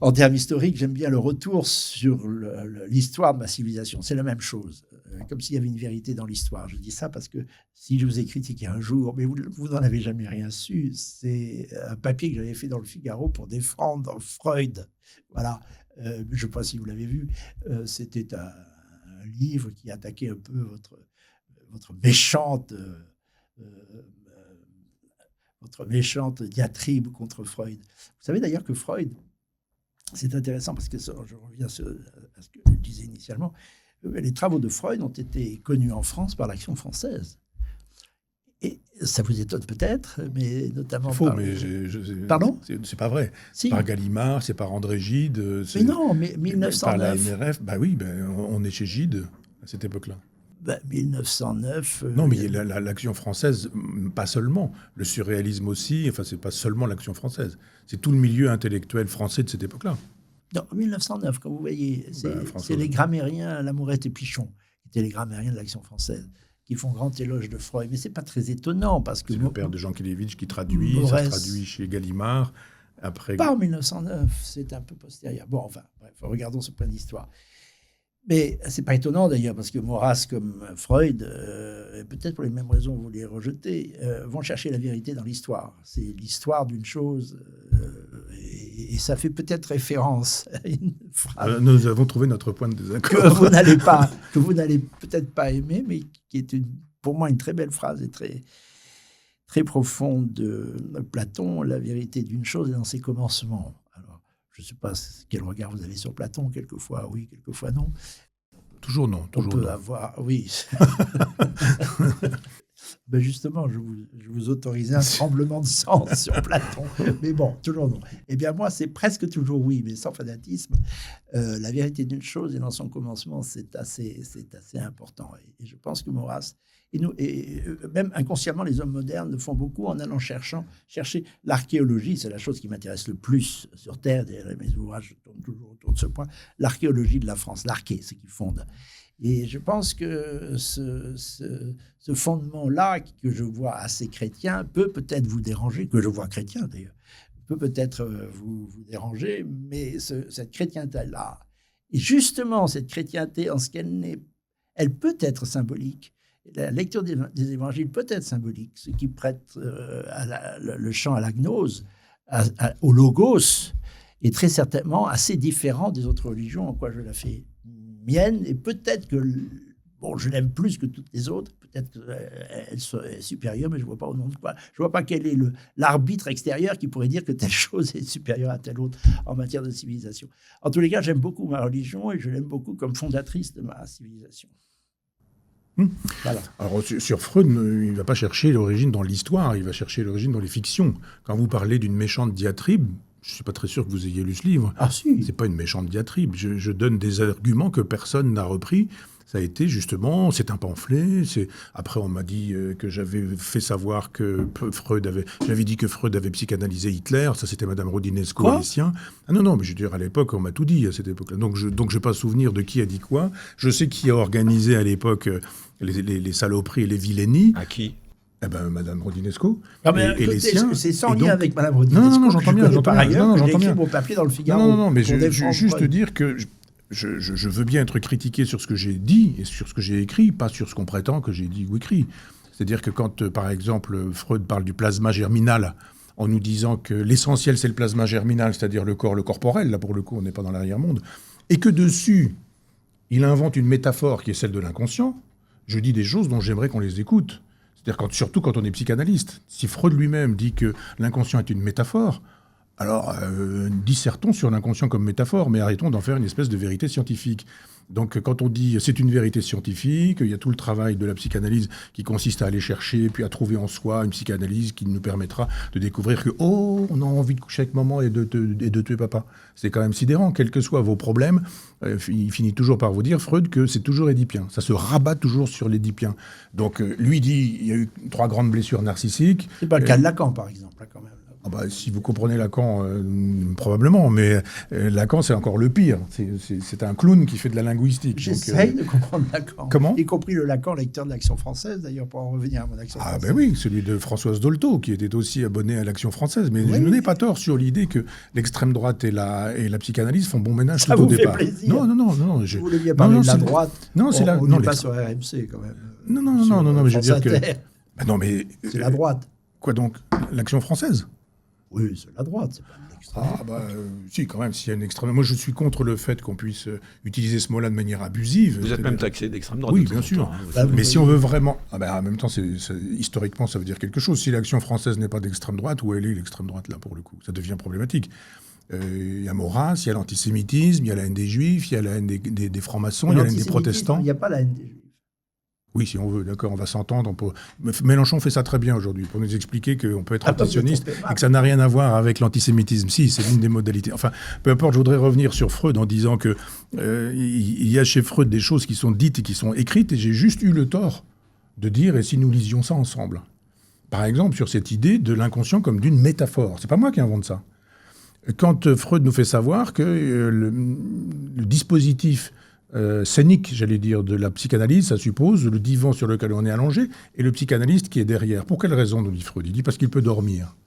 en termes historiques, j'aime bien le retour sur l'histoire de ma civilisation. C'est la même chose, comme s'il y avait une vérité dans l'histoire. Je dis ça parce que si je vous ai critiqué un jour, mais vous n'en avez jamais rien su, c'est un papier que j'avais fait dans le Figaro pour défendre Freud. Voilà, je ne sais pas si vous l'avez vu, c'était un livre qui attaquait un peu votre méchante diatribe contre Freud. Vous savez d'ailleurs que Freud, c'est intéressant parce que je reviens à ce que je disais initialement, les travaux de Freud ont été connus en France par l'Action française. Et ça vous étonne peut-être, mais notamment c'est faux, par... mais Pardon ? C'est pas vrai. Si. Par Gallimard, c'est par André Gide. Mais non, mais 1909... Par la NRF, bah oui, on est chez Gide à cette époque-là. 1909... Non, mais l'action française, pas seulement. Le surréalisme aussi, enfin, c'est pas seulement l'action française. C'est tout le milieu intellectuel français de cette époque-là. Non, 1909, comme vous voyez, c'est les grammairiens Lamourette et Pichon, qui étaient les grammairiens de l'action française, qui font grand éloge de Freud. Mais c'est pas très étonnant, parce que... C'est le père de Jean Kélévitch qui traduit, ça se traduit chez Gallimard. Après... Pas en 1909, c'est un peu postérieur. Bon, enfin, bref, regardons ce point d'histoire. Mais c'est pas étonnant d'ailleurs, parce que Maurras comme Freud, peut-être pour les mêmes raisons que vous les rejetez, vont chercher la vérité dans l'histoire. C'est l'histoire d'une chose, et ça fait peut-être référence à une phrase. Nous avons trouvé notre point de désaccord. Que vous n'allez peut-être pas aimer, mais qui est pour moi une très belle phrase et très, très profonde de Platon. La vérité d'une chose est dans ses commencements. Je ne sais pas quel regard vous avez sur Platon, quelquefois oui, quelquefois non. Toujours non. Toujours on peut non. avoir, oui. Ben justement, je vous autorisais un tremblement de sang sur Platon. Mais bon, toujours non. Eh bien, moi, c'est presque toujours oui, mais sans fanatisme. La vérité d'une chose et dans son commencement, c'est assez important. Et je pense que Maurras, et même inconsciemment, les hommes modernes le font beaucoup en allant chercher l'archéologie. C'est la chose qui m'intéresse le plus sur Terre. Mes ouvrages tournent toujours autour de ce point. L'archéologie de la France, l'arché, ce qui fonde. Et je pense que ce fondement-là, que je vois assez chrétien, peut peut-être vous déranger, que je vois chrétien d'ailleurs, peut peut-être vous déranger, mais cette chrétienté-là, et justement cette chrétienté, en ce qu'elle n'est, elle peut être symbolique. La lecture des évangiles peut être symbolique, ce qui prête le chant à la gnose, au logos, est très certainement assez différent des autres religions, en quoi je la fais mienne, et peut-être que, bon, je l'aime plus que toutes les autres, peut-être qu'elle est supérieure, mais je ne vois pas au nom de quoi. Je ne vois pas quel est l'arbitre extérieur qui pourrait dire que telle chose est supérieure à telle autre en matière de civilisation. En tous les cas, j'aime beaucoup ma religion et je l'aime beaucoup comme fondatrice de ma civilisation. Voilà. Alors sur Freud, il ne va pas chercher l'origine dans l'histoire, il va chercher l'origine dans les fictions. Quand vous parlez d'une méchante diatribe, je ne suis pas très sûr que vous ayez lu ce livre. Ah si. C'est pas une méchante diatribe. Je donne des arguments que personne n'a repris. Ça a été justement, c'est un pamphlet. Après, on m'a dit que j'avais fait savoir que j'avais dit que Freud avait psychanalysé Hitler. Ça, c'était Madame Rodinesco et les siens. Ah non, mais je veux dire, à l'époque, on m'a tout dit à cette époque-là. Donc, je n'ai pas souvenir de qui a dit quoi. Je sais qui a organisé à l'époque les saloperies et les vilainies. À qui ? Eh ben, Madame Rodinesco et les siens. C'est sans lien avec Madame Rodinesco. Non, j'entends bien. J'ai écrit mon papier dans le Figaro. Non, mais je veux juste dire que je veux bien être critiqué sur ce que j'ai dit et sur ce que j'ai écrit, pas sur ce qu'on prétend que j'ai dit ou écrit. C'est-à-dire que quand, par exemple, Freud parle du plasma germinal, en nous disant que l'essentiel, c'est le plasma germinal, c'est-à-dire le corporel, là, pour le coup, on n'est pas dans l'arrière-monde, et que dessus, il invente une métaphore qui est celle de l'inconscient, je dis des choses dont j'aimerais qu'on les écoute. C'est-à-dire surtout quand on est psychanalyste. Si Freud lui-même dit que l'inconscient est une métaphore, alors dissertons sur l'inconscient comme métaphore, mais arrêtons d'en faire une espèce de vérité scientifique. Donc quand on dit c'est une vérité scientifique, il y a tout le travail de la psychanalyse qui consiste à aller chercher, puis à trouver en soi une psychanalyse qui nous permettra de découvrir que on a envie de coucher avec maman et de tuer papa. C'est quand même sidérant, quels que soient vos problèmes, il finit toujours par vous dire, Freud, que c'est toujours édipien. Ça se rabat toujours sur l'édipien. Donc lui dit, il y a eu 3 grandes blessures narcissiques. C'est pas le cas de Lacan, par exemple, là, quand même. Ah bah, si vous comprenez Lacan, probablement, mais Lacan, c'est encore le pire. C'est un clown qui fait de la linguistique. J'essaye de comprendre Lacan. Comment ? Y compris le Lacan, lecteur de l'Action française, d'ailleurs, pour en revenir à mon Action française. Ah ben oui, celui de Françoise Dolto, qui était aussi abonné à l'Action française. Mais je n'ai pas tort sur l'idée que l'extrême droite et la psychanalyse font bon ménage ça tout au vous départ. fait plaisir. Non. Vous vouliez parler de la droite. Non, c'est la... On non, n'est pas sur RMC, quand même. Non, mais je veux dire que... Ben non, mais... C'est la droite. Quoi donc ? L'Action française ? Oui, c'est la droite, c'est pas l'extrême. Ah bah si, quand même, s'il y a une extrême... Moi, je suis contre le fait qu'on puisse utiliser ce mot-là de manière abusive. Vous êtes même taxé d'extrême droite. Oui, bien sûr. Mais si on veut vraiment... Ah bah, en même temps, historiquement, ça veut dire quelque chose. Si l'Action française n'est pas d'extrême droite, où elle est l'extrême droite, là, pour le coup ? Ça devient problématique. Il y a Maurras, il y a l'antisémitisme, il y a la haine des Juifs, il y a la haine des francs-maçons, il y a la haine des protestants. Il n'y a pas la haine des Juifs. Oui, si on veut, d'accord, on va s'entendre. Mélenchon fait ça très bien aujourd'hui, pour nous expliquer qu'on peut être antisioniste et que ça n'a rien à voir avec l'antisémitisme. Si, c'est l'une des modalités. Enfin, peu importe, je voudrais revenir sur Freud en disant que il y a chez Freud des choses qui sont dites et qui sont écrites, et j'ai juste eu le tort de dire, et si nous lisions ça ensemble ? Par exemple, sur cette idée de l'inconscient comme d'une métaphore. C'est pas moi qui invente ça. Quand Freud nous fait savoir que le dispositif scénique, j'allais dire, de la psychanalyse, ça suppose le divan sur lequel on est allongé et le psychanalyste qui est derrière. Pour quelle raison, nous dit Freud ? Il dit parce qu'il peut dormir.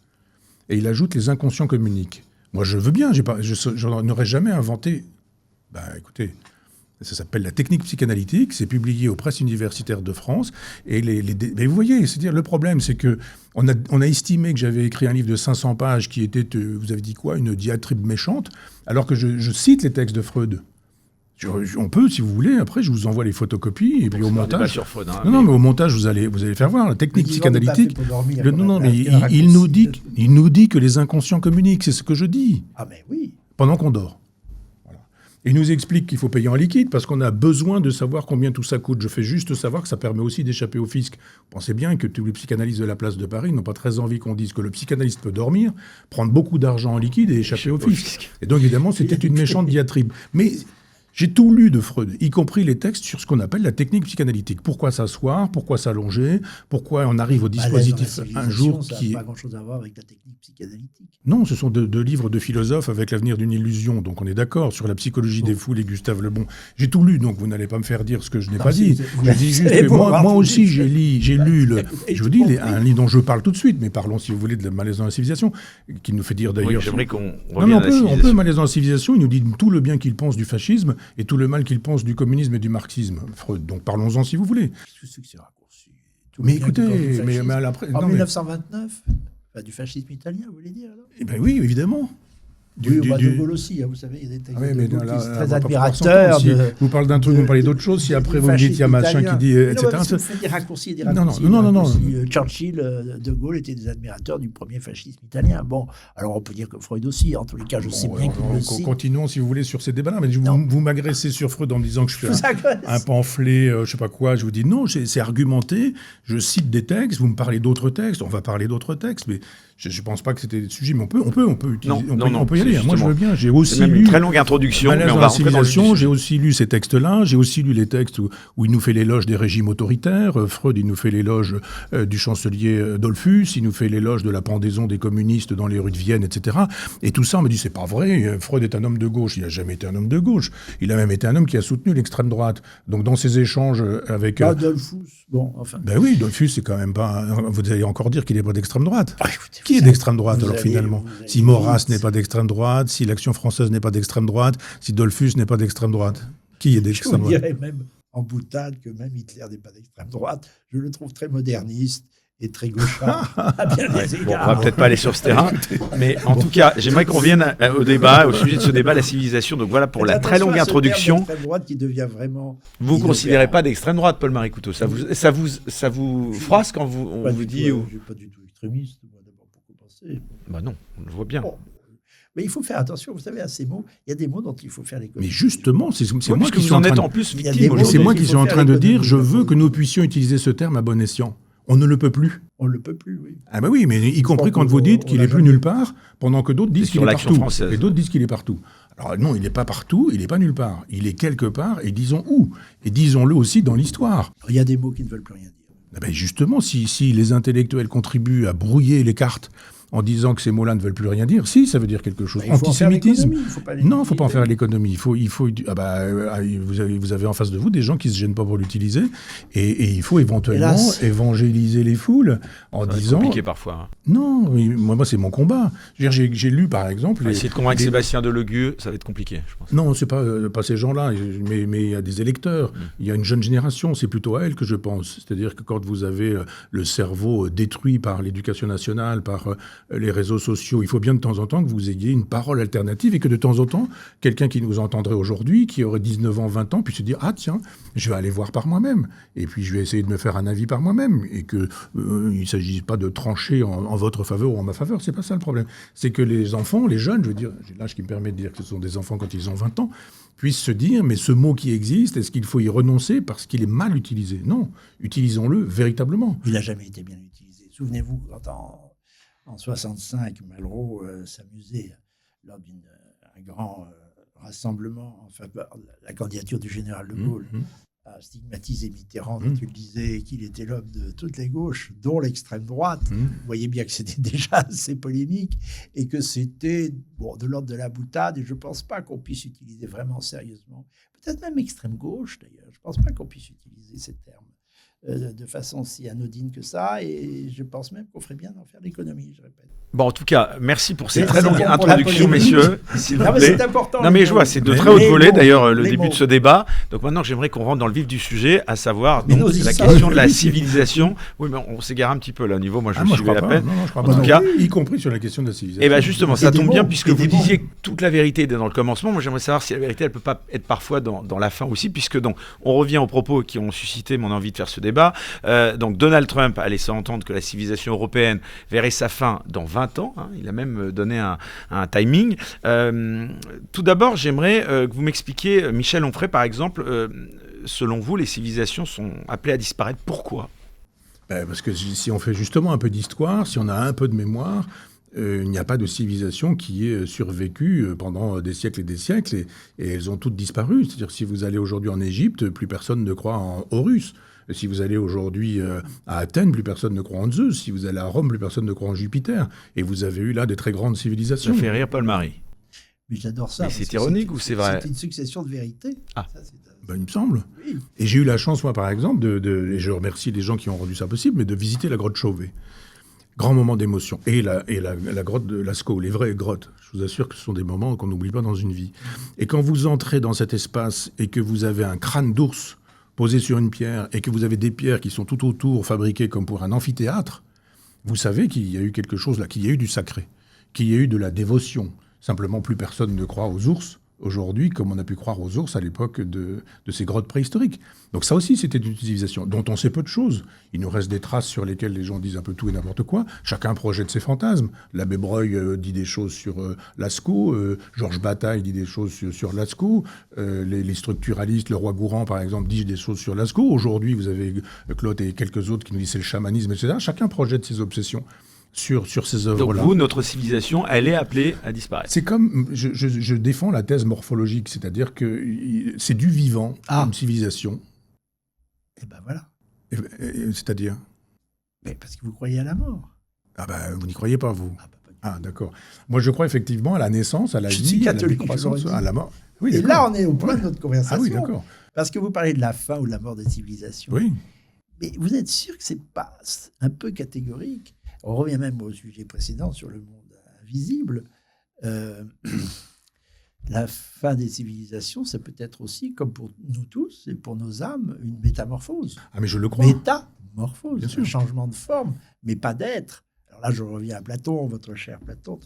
Et il ajoute les inconscients communiquent. Moi, je veux bien, je n'aurais jamais inventé... Ben, écoutez, ça s'appelle la technique psychanalytique, c'est publié aux presses universitaires de France. Et mais vous voyez, c'est-à-dire, le problème, c'est que on a estimé que j'avais écrit un livre de 500 pages qui était, vous avez dit quoi, une diatribe méchante, alors que je cite les textes de Freud. On peut, si vous voulez, après, je vous envoie les photocopies, et puis au montage... Sur Freud, hein, non, mais au montage, vous allez faire voir la technique psychanalytique. Il nous dit que les inconscients communiquent, c'est ce que je dis. Ah, mais oui. Pendant qu'on dort. Voilà. Il nous explique qu'il faut payer en liquide parce qu'on a besoin de savoir combien tout ça coûte. Je fais juste savoir que ça permet aussi d'échapper au fisc. Vous pensez bien que tous les psychanalystes de la place de Paris n'ont pas très envie qu'on dise que le psychanalyste peut dormir, prendre beaucoup d'argent en liquide et échapper au fisc. Et donc, évidemment, c'était une méchante diatribe. Mais... j'ai tout lu de Freud, y compris les textes sur ce qu'on appelle la technique psychanalytique. Pourquoi s'asseoir ? Pourquoi s'allonger ? Pourquoi on arrive au dispositif un jour qui... Ça n'a pas grand-chose à voir avec la technique psychanalytique. Non, ce sont deux livres de philosophes avec l'avenir d'une illusion. Donc on est d'accord sur la psychologie des foules et Gustave Le Bon. J'ai tout lu, donc vous n'allez pas me faire dire ce que je n'ai pas dit. Je dis juste que moi aussi j'ai lu je vous dis un livre dont je parle tout de suite, mais parlons si vous voulez de la Malaise dans la civilisation, qui nous fait dire d'ailleurs... Oui, j'aimerais qu'on revienne à la civilisation. On peut Malaise dans la civilisation, il nous dit tout le bien qu'il pense du fascisme et tout le mal qu'il pense du communisme et du marxisme, Freud. Donc parlons-en si vous voulez. Qu'est-ce que c'est raccourci ? Mais écoutez, mais à la... En 1929 du fascisme italien, vous voulez dire alors ? Eh bien oui, évidemment. De Gaulle aussi, vous savez, il y a des textes de Gaulle qui sont très admirateurs. Vous parlez d'un truc, vous parlez d'autre chose, si après vous me dites il y a machin qui dit, etc. Vous faites des raccourcis. Non. Churchill, De Gaulle étaient des admirateurs du premier fascisme italien. Bon, alors on peut dire que Freud aussi, en tous les cas, je sais bien qu'il le cite. Continuons si vous voulez sur ces débats-là, mais vous m'agressez sur Freud en me disant que je fais un pamphlet, je sais pas quoi, je vous dis non, c'est argumenté, je cite des textes, vous me parlez d'autres textes, on va parler d'autres textes, mais je ne pense pas que c'était le sujet, mais on peut utiliser, on peut y aller. Moi, je veux bien. J'ai aussi lu une très longue introduction, mais on va rentrer dans le sujet. J'ai aussi lu ces textes-là. J'ai aussi lu les textes où il nous fait l'éloge des régimes autoritaires. Freud, il nous fait l'éloge du chancelier Dollfuss. Il nous fait l'éloge de la pendaison des communistes dans les rues de Vienne, etc. Et tout ça, on me dit, c'est pas vrai. Freud est un homme de gauche. Il n'a jamais été un homme de gauche. Il a même été un homme qui a soutenu l'extrême droite. Donc, dans ses échanges avec... Dollfuss, bon, enfin... Ben oui, Dollfuss, c'est quand même pas... Vous allez encore dire qu'il n'est pas d'extrême droite. Qui est d'extrême droite, alors, finalement ? Si Maurras n'est pas d'extrême droite, si l'Action française n'est pas d'extrême droite, si Dollfuss n'est pas d'extrême droite, qui est d'extrême droite ? Je dirais même en boutade que même Hitler n'est pas d'extrême droite. Je le trouve très moderniste et très gauchard à bien des Bon, égards. on va peut-être pas aller sur ce terrain, mais en tout cas, j'aimerais qu'on revienne au débat, au sujet de ce débat, la civilisation. Donc voilà pour la très longue introduction. L'extrême droite qui devient vraiment. Vous ne considérez pas d'extrême droite, Paul-Marie Couteau. Ça vous froisse quand on vous dit. Je ne suis pas du tout extrémiste, moi, d'abord, pour commencer. Bah non, on le voit bien. Bon. Mais il faut faire attention, vous savez, à ces mots. Il y a des mots dont il faut faire l'économie. Mais justement, c'est moi Parce que qui vous suis en en êtes train en de... plus Il y a victime des mots Mais c'est aujourd'hui. moi il qui faut suis en faire train de l'économie dire, je de la veux que politique. nous puissions utiliser ce terme à bon escient. On ne le peut plus. On ne le peut plus, oui. Ah ben oui, mais y compris quand vous dites qu'il est plus nulle part, pendant que d'autres disent C'est qu'il sur est l'action partout. française. Et d'autres disent qu'il est partout. Alors non, il n'est pas partout, il n'est pas nulle part. Il est quelque part, et disons où. Et disons-le aussi dans l'histoire. Il y a des mots qui ne veulent plus rien dire. Ah ben justement, si les intellectuels contribuent à brouiller les cartes en disant que ces mots-là ne veulent plus rien dire, si, ça veut dire quelque chose. Il faut en faire Antisémitisme. l'économie, il faut pas les Non, il ne faut pas en utiliser. faire l'économie. Vous avez en face de vous des gens qui ne se gênent pas pour l'utiliser. Et il faut éventuellement Hélas. évangéliser les foules en C'est disant... compliqué parfois. Hein. Non, mais moi c'est mon combat. Je veux dire, j'ai lu par exemple... Essayer de convaincre Sébastien Delegueux, ça va être compliqué, je pense. Non, c'est pas ces gens-là, mais il y a des électeurs. Il y a une jeune génération, c'est plutôt à elle que je pense. C'est-à-dire que quand vous avez le cerveau détruit par l'éducation nationale, par les réseaux sociaux, il faut bien de temps en temps que vous ayez une parole alternative et que de temps en temps, quelqu'un qui nous entendrait aujourd'hui, qui aurait 19 ans, 20 ans, puisse se dire « Ah tiens, je vais aller voir par moi-même. Et puis je vais essayer de me faire un avis par moi-même. » Et qu'il ne s'agit pas de trancher en votre faveur ou en ma faveur, c'est pas ça le problème. C'est que les enfants, les jeunes, je veux dire, j'ai l'âge qui me permet de dire que ce sont des enfants quand ils ont 20 ans, puissent se dire, mais ce mot qui existe, est-ce qu'il faut y renoncer parce qu'il est mal utilisé? Non, utilisons-le véritablement. Il n'a jamais été bien utilisé. Souvenez-vous, quand en 65, Malraux s'amusait lors d'un grand rassemblement en faveur de la candidature du général de Gaulle à stigmatiser Mitterrand, quand il disait qu'il était l'homme de toutes les gauches, dont l'extrême droite. Vous voyez bien que c'était déjà assez polémique et que c'était de l'ordre de la boutade. Et je ne pense pas qu'on puisse utiliser vraiment sérieusement, peut-être même extrême gauche d'ailleurs, je ne pense pas qu'on puisse utiliser ces termes de façon si anodine que ça, et je pense même qu'on ferait bien d'en faire l'économie, je répète. Bon, en tout cas, merci pour ces C'est très bon longues pour la introductions, polémique. messieurs, s'il vous Non, mais plaît. c'est important. Non, mais je vois, c'est de Mais très haute les volée, mots, d'ailleurs, le les début mots. de ce débat. Donc maintenant, j'aimerais qu'on rentre dans le vif du sujet, à savoir Mais donc, nos la histoires. question de la civilisation. Oui, mais on s'égare un petit peu là, au niveau, moi je Ah, moi, je suivais crois la pas. peine. Non, je crois En pas. tout Non, cas, y compris sur la question de la civilisation. Et bien justement, ça Et des tombe bien mots, puisque et vous des mots. disiez que toute la vérité était dans le commencement. Moi, j'aimerais savoir si la vérité, elle peut pas être parfois dans la fin aussi, puisque donc on revient aux propos qui ont suscité mon envie de faire ce débat. Donc Donald Trump a laissé entendre que la civilisation européenne verrait sa fin dans 20 ans. Hein. Il a même donné un timing. Tout d'abord, j'aimerais que vous m'expliquiez, Michel Onfray par exemple, selon vous, les civilisations sont appelées à disparaître. Pourquoi ? Parce que si on fait justement un peu d'histoire, si on a un peu de mémoire, il n'y a pas de civilisation qui ait survécu pendant des siècles et des siècles, et elles ont toutes disparu. C'est-à-dire, si vous allez aujourd'hui en Égypte, plus personne ne croit en Horus. Si vous allez aujourd'hui à Athènes, plus personne ne croit en Zeus. Si vous allez à Rome, plus personne ne croit en Jupiter. Et vous avez eu là des très grandes civilisations. Ça fait rire Paul-Marie. Mais j'adore ça. Mais parce c'est que ironique ou c'est vrai? C'est une succession de vérités. Ah. Ça, c'est- Il me semble. oui. Et j'ai eu la chance, moi, par exemple, et je remercie les gens qui ont rendu ça possible, mais de visiter la grotte Chauvet. Grand moment d'émotion. Et la grotte de Lascaux, les vraies grottes. Je vous assure que ce sont des moments qu'on n'oublie pas dans une vie. Et quand vous entrez dans cet espace et que vous avez un crâne d'ours posé sur une pierre et que vous avez des pierres qui sont tout autour fabriquées comme pour un amphithéâtre, vous savez qu'il y a eu quelque chose là, qu'il y a eu du sacré, qu'il y a eu de la dévotion. Simplement, plus personne ne croit aux ours aujourd'hui, comme on a pu croire aux ours à l'époque de ces grottes préhistoriques. Donc ça aussi, c'était une civilisation dont on sait peu de choses. Il nous reste des traces sur lesquelles les gens disent un peu tout et n'importe quoi. Chacun projette ses fantasmes. L'abbé Breuil dit des choses sur Lascaux, Georges Bataille dit des choses sur Lascaux, les structuralistes, le roi Gourand, par exemple, disent des choses sur Lascaux. Aujourd'hui, vous avez Claude et quelques autres qui nous disent c'est le chamanisme, etc. Chacun projette ses obsessions sur ces Donc œuvres-là. vous, notre civilisation, elle est appelée à disparaître. C'est comme, je défends la thèse morphologique, c'est-à-dire que c'est du vivant, une civilisation. Et ben voilà. C'est-à-dire Mais parce que vous croyez à la mort. Ah ben, vous n'y croyez pas, vous. Ah, bah, pas du tout. Ah, d'accord. Moi, je crois effectivement à la naissance, à la Je vie, suis à la catholique, décroissance, je l'aurais dit. à la mort. Oui, Et d'accord. là, on est au point de notre conversation. Ah oui, d'accord. Parce que vous parlez de la fin ou de la mort des civilisations. Oui. Mais vous êtes sûr que c'est pas un peu catégorique? On revient même au sujet précédent sur le monde invisible. La fin des civilisations, c'est peut-être aussi, comme pour nous tous et pour nos âmes, une métamorphose. Ah, mais je le crois. Métamorphose, Bien sûr. un changement de forme, mais pas d'être. Alors là, je reviens à Platon, votre cher Platon,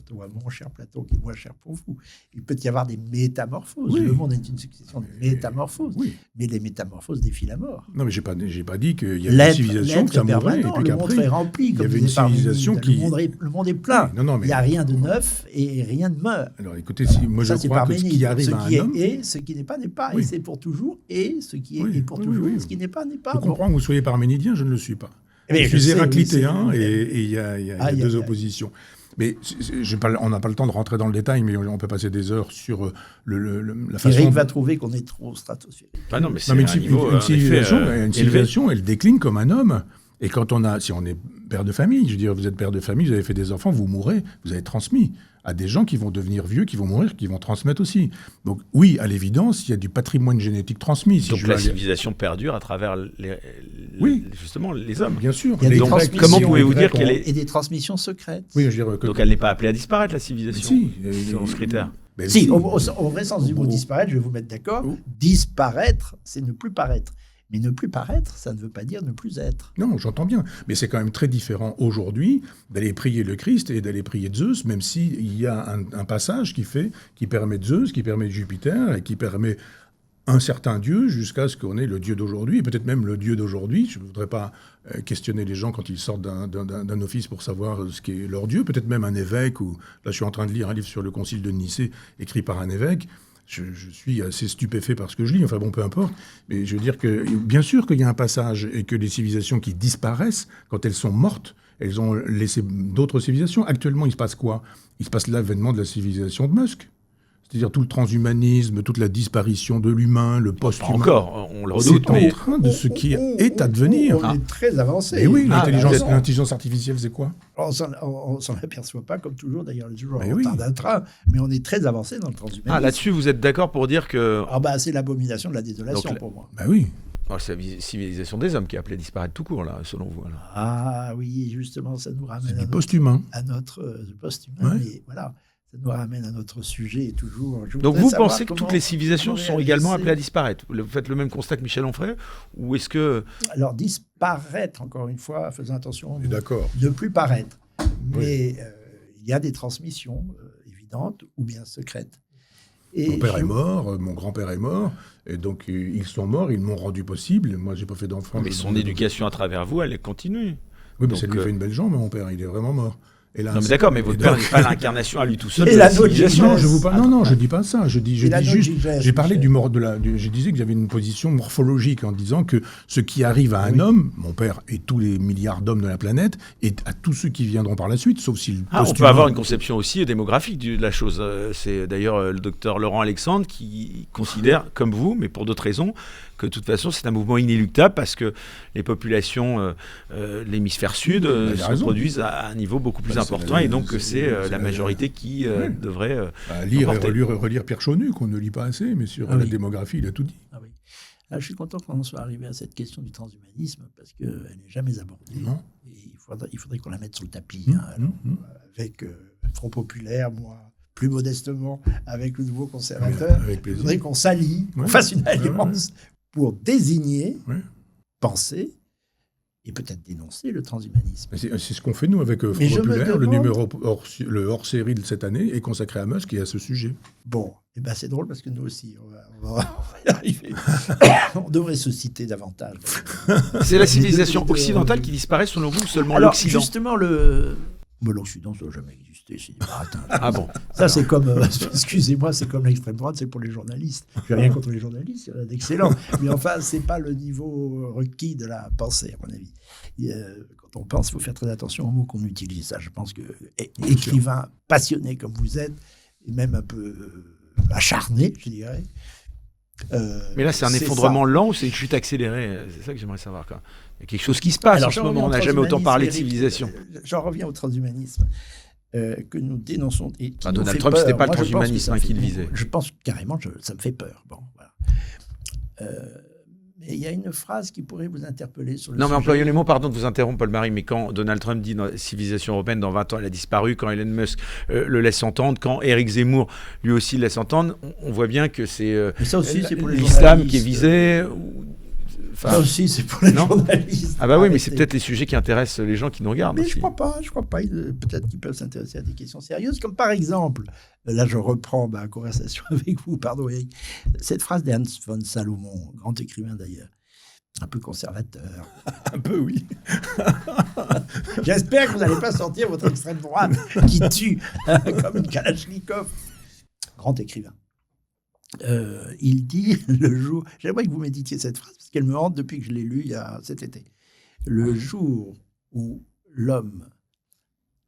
mon cher Platon, qui est moins cher pour vous. Il peut y avoir des métamorphoses. Oui. Le monde est une succession de métamorphoses. Oui. Mais les métamorphoses défient la mort. Non, mais j'ai pas dit qu'il y avait une civilisation que ça mourrait, et puis le monde est rempli. il y avait une civilisation qui... Le monde est plein. Oui, non, mais... Il n'y a rien de neuf et rien de meurt. Alors écoutez, moi je Ça, c'est crois que ce qui arrive ce à qui un homme... est, ce qui n'est pas, n'est pas. Oui. Et c'est pour toujours. Et ce qui est, Oui, est pour oui, toujours. oui, oui. Ce qui n'est pas, n'est pas. Je comprends que vous soyez parménidien, je ne le suis pas. Mais je suis sais, héraclitéen, oui, et il y a deux oppositions. Mais on n'a pas le temps de rentrer dans le détail, mais on peut passer des heures sur la façon... Eric va trouver qu'on est trop stratosphérique. Ah non, mais c'est une un niveau, en civilisation, effet, elle décline comme un homme. Et si on est père de famille, je veux dire, vous êtes père de famille, vous avez fait des enfants, vous mourrez, vous avez transmis à des gens qui vont devenir vieux, qui vont mourir, qui vont transmettre aussi. Donc oui, à l'évidence, il y a du patrimoine génétique transmis. Donc la civilisation perdure à travers justement les hommes. Bien sûr. Il y a des donc, comment pouvez-vous dire qu'elle est... Et des transmissions secrètes. Oui, je veux dire Donc elle n'est pas appelée à disparaître, la civilisation, selon ce critère. Si, au vrai sens du mot disparaître, je vais vous mettre d'accord. Disparaître, c'est ne plus paraître. Mais ne plus paraître, ça ne veut pas dire ne plus être. Non, j'entends bien. Mais c'est quand même très différent aujourd'hui d'aller prier le Christ et d'aller prier Zeus, même s'il y a un passage qui permet de Zeus, qui permet de Jupiter et qui permet un certain Dieu jusqu'à ce qu'on ait le Dieu d'aujourd'hui, et peut-être même le Dieu d'aujourd'hui. Je ne voudrais pas questionner les gens quand ils sortent d'un office pour savoir ce qu'est leur Dieu, peut-être même un évêque, ou là je suis en train de lire un livre sur le concile de Nicée écrit par un évêque. Je suis assez stupéfait par ce que je lis, enfin bon, peu importe. Mais je veux dire que, bien sûr qu'il y a un passage, et que les civilisations qui disparaissent, quand elles sont mortes, elles ont laissé d'autres civilisations. Actuellement, il se passe quoi ? Il se passe l'avènement de la civilisation de Musk. C'est-à-dire tout le transhumanisme, toute la disparition de l'humain, le post-humain. Pas encore, on le redoute. C'est en train de ce qui est à devenir. On est très avancé. Et oui, l'intelligence artificielle, c'est quoi ? On s'en aperçoit pas, comme toujours, d'ailleurs, toujours en oui. retard d'un train, mais on est très avancé dans le transhumanisme. Ah, là-dessus, vous êtes d'accord pour dire que... Ah bah, c'est l'abomination de la désolation, Donc, pour moi. Bah oui. Alors, c'est la civilisation des hommes qui est appelée à disparaître tout court, là, selon vous. Alors. Ah oui, justement, ça nous ramène du post-humain. À notre post-humain, Ouais. mais voilà, ça nous ramène à notre sujet toujours. Donc vous pensez que toutes les civilisations sont également appelées à disparaître ? Vous faites le même constat que Michel Onfray ? Ou est-ce que... Alors disparaître, encore une fois, faisons attention, D'accord. ne plus paraître. Mais il y a des transmissions évidentes ou bien secrètes. Et mon père est mort, mon grand-père est mort, et donc ils sont morts, ils m'ont rendu possible. Moi, j'ai pas fait d'enfant. Mais son éducation à travers vous, elle continue. Oui, mais ça lui fait une belle jambe, mon père, il est vraiment mort. Et là, non, mais d'accord, mais votre père n'est pas l'incarnation à lui tout seul. Et la civilisation. Non, je dis pas ça. Je dis juste, j'ai parlé je disais que j'avais une position morphologique en disant que ce qui arrive à un homme, mon père et tous les milliards d'hommes de la planète, et à tous ceux qui viendront par la suite, sauf s'ils... on peut avoir une conception aussi démographique de la chose. C'est d'ailleurs le docteur Laurent Alexandre qui considère, comme vous, mais pour d'autres raisons, que de toute façon c'est un mouvement inéluctable parce que les populations, l'hémisphère sud, se reproduisent à un niveau beaucoup plus important, et donc c'est la majorité qui devrait lire et relire Pierre Chaunu, qu'on ne lit pas assez, mais sur la démographie, il a tout dit. Ah oui. Là, je suis content qu'on soit arrivé à cette question du transhumanisme, parce qu'elle n'est jamais abordée. Non. Et il faudrait qu'on la mette sur le tapis, avec Front Populaire, moi, plus modestement, avec le nouveau conservateur. Il faudrait qu'on s'allie, qu'on fasse une alliance pour désigner, penser, et peut-être dénoncer le transhumanisme. C'est ce qu'on fait, nous, avec Front Populaire. Le hors-série de cette année est consacré à Musk et à ce sujet. Bon, c'est drôle parce que nous aussi, on va y arriver. On devrait se citer davantage. C'est la civilisation occidentale qui disparaît, selon vous, ou seulement l'Occident ? Justement, l'Occident, ça n'a jamais existé. Ah bon ? Ça, c'est comme, excusez-moi, c'est comme l'extrême droite, c'est pour les journalistes. Je n'ai rien contre les journalistes, il y en a d'excellents. Mais enfin, ce n'est pas le niveau requis de la pensée, à mon avis. Quand on pense, il faut faire très attention aux mots qu'on utilise. Ça, je pense que écrivain passionné comme vous êtes, et même un peu acharné, je dirais. Mais là, c'est un effondrement lent ou c'est une chute accélérée ? C'est ça que j'aimerais savoir. Il y a quelque chose qui se passe en ce moment. On n'a jamais autant parlé de civilisation. J'en reviens au transhumanisme que nous dénonçons. Et Donald Trump, ce n'était pas le transhumanisme qui le visait. Je pense carrément, ça me fait peur. Bon, voilà. Mais il y a une phrase qui pourrait vous interpeller sur le Non, mais sujet. employons les mots, pardon de vous interrompre, Paul-Marie, mais quand Donald Trump dit dans la civilisation européenne, dans 20 ans, elle a disparu, quand Elon Musk le laisse entendre, quand Éric Zemmour, lui aussi, le laisse entendre, on voit bien que c'est Mais ça aussi, c'est pour les l'islam journalistes. qui est visé. Ça aussi, c'est pour les non. journalistes. Ah bah oui, mais Arrêtez. c'est peut-être les sujets qui intéressent les gens qui nous regardent. Mais aussi. je crois pas. Peut-être qu'ils peuvent s'intéresser à des questions sérieuses, comme par exemple, là je reprends ma conversation avec vous, pardon Eric, cette phrase d'Ernst von Salomon, grand écrivain d'ailleurs, un peu conservateur. Un peu, oui. J'espère que vous n'allez pas sortir votre extrême droite qui tue comme une Kalachnikov. Grand écrivain. Il dit le jour. J'aimerais que vous méditiez cette phrase parce qu'elle me hante depuis que je l'ai lue cet été. Le jour où l'homme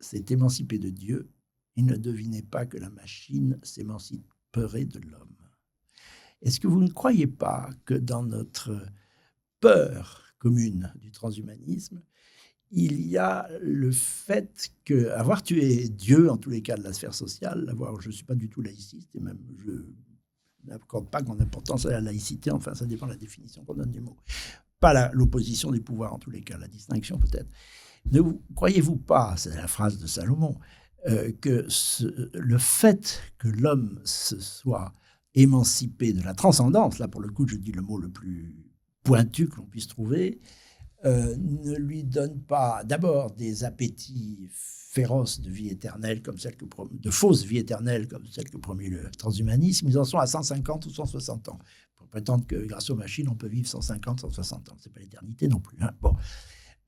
s'est émancipé de Dieu, il ne devinait pas que la machine s'émanciperait de l'homme. Est-ce que vous ne croyez pas que dans notre peur commune du transhumanisme, il y a le fait qu'avoir tué Dieu, en tous les cas de la sphère sociale, je ne suis pas du tout laïciste, et même je n'accorde pas grande importance à la laïcité, enfin ça dépend de la définition qu'on donne du mot. Pas l'opposition des pouvoirs, en tous les cas, la distinction peut-être. Ne croyez-vous pas, c'est la phrase de Salomon, que le fait que l'homme se soit émancipé de la transcendance, là pour le coup je dis le mot le plus pointu que l'on puisse trouver, ne lui donne pas d'abord des appétits féroces de vie éternelle, de fausse vie éternelle, comme celle que promet le transhumanisme. Ils en sont à 150 ou 160 ans. Pour prétendre que grâce aux machines, on peut vivre 150, 160 ans. Ce n'est pas l'éternité non plus. Hein. Bon.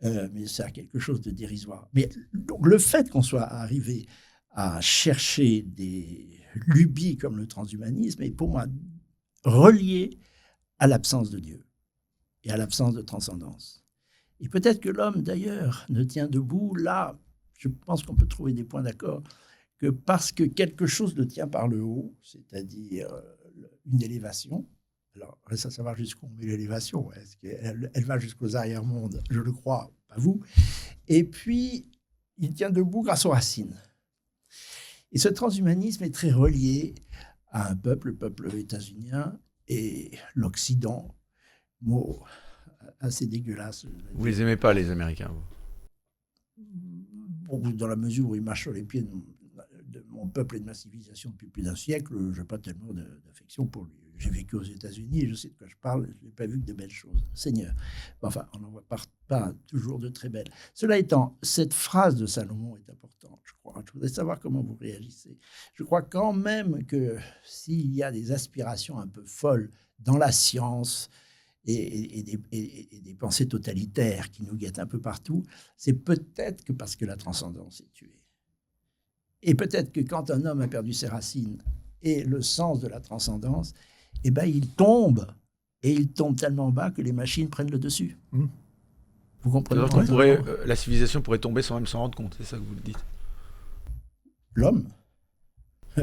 Mais c'est quelque chose de dérisoire. Mais donc, le fait qu'on soit arrivé à chercher des lubies comme le transhumanisme est pour moi relié à l'absence de Dieu et à l'absence de transcendance. Et peut-être que l'homme, d'ailleurs, ne tient debout, là, je pense qu'on peut trouver des points d'accord, que parce que quelque chose le tient par le haut, c'est-à-dire une élévation. Alors, reste à savoir jusqu'où on met l'élévation. Est-ce qu'elle va jusqu'aux arrière-mondes? Je le crois, pas vous. Et puis, il tient debout grâce aux racines. Et ce transhumanisme est très relié à un peuple, le peuple états-unien et l'Occident, mot assez dégueulasse. Vous les aimez pas, les Américains, vous? Dans la mesure où ils marchent sur les pieds de mon peuple et de ma civilisation depuis plus d'un siècle, je n'ai pas tellement d'affection pour lui. J'ai vécu aux États-Unis et je sais de quoi je parle, je n'ai pas vu que de belles choses. Seigneur. Enfin, on n'en voit pas toujours de très belles. Cela étant, cette phrase de Salomon est importante, je crois. Je voudrais savoir comment vous réagissez. Je crois quand même que s'il y a des aspirations un peu folles dans la science, et des pensées totalitaires qui nous guettent un peu partout, c'est peut-être que parce que la transcendance est tuée. Et peut-être que quand un homme a perdu ses racines et le sens de la transcendance, eh ben, il tombe tellement bas que les machines prennent le dessus. Vous comprenez? La civilisation pourrait tomber sans même s'en rendre compte, c'est ça que vous dites? L'homme.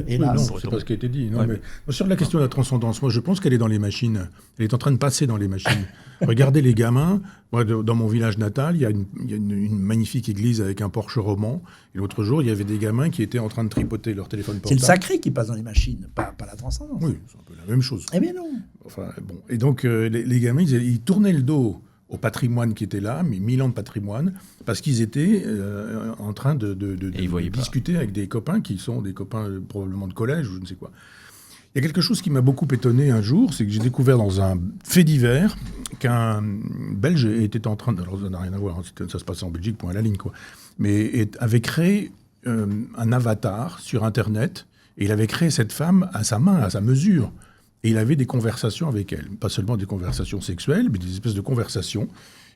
Hélas. Non, c'est pas ce qui a été dit. Non, ouais, mais sur la question de la transcendance, moi je pense qu'elle est dans les machines. Elle est en train de passer dans les machines. Regardez les gamins. Moi, dans mon village natal, il y a une magnifique église avec un porche roman. Et l'autre jour, il y avait des gamins qui étaient en train de tripoter leur téléphone portable. C'est le sacré qui passe dans les machines, pas la transcendance. Oui, c'est un peu la même chose. Eh bien non. Enfin, bon. Et donc, les gamins, ils tournaient le dos au patrimoine qui était là, mais 1000 ans de patrimoine, parce qu'ils étaient en train de discuter avec des copains qui sont des copains probablement de collège ou je ne sais quoi. Il y a quelque chose qui m'a beaucoup étonné un jour, c'est que j'ai découvert dans un fait divers qu'un Belge était en train... Alors ça n'a rien à voir, hein, ça se passait en Belgique, point à la ligne, quoi. Mais avait créé un avatar sur Internet, et il avait créé cette femme à sa main, à sa mesure. Et il avait des conversations avec elle. Pas seulement des conversations sexuelles, mais des espèces de conversations.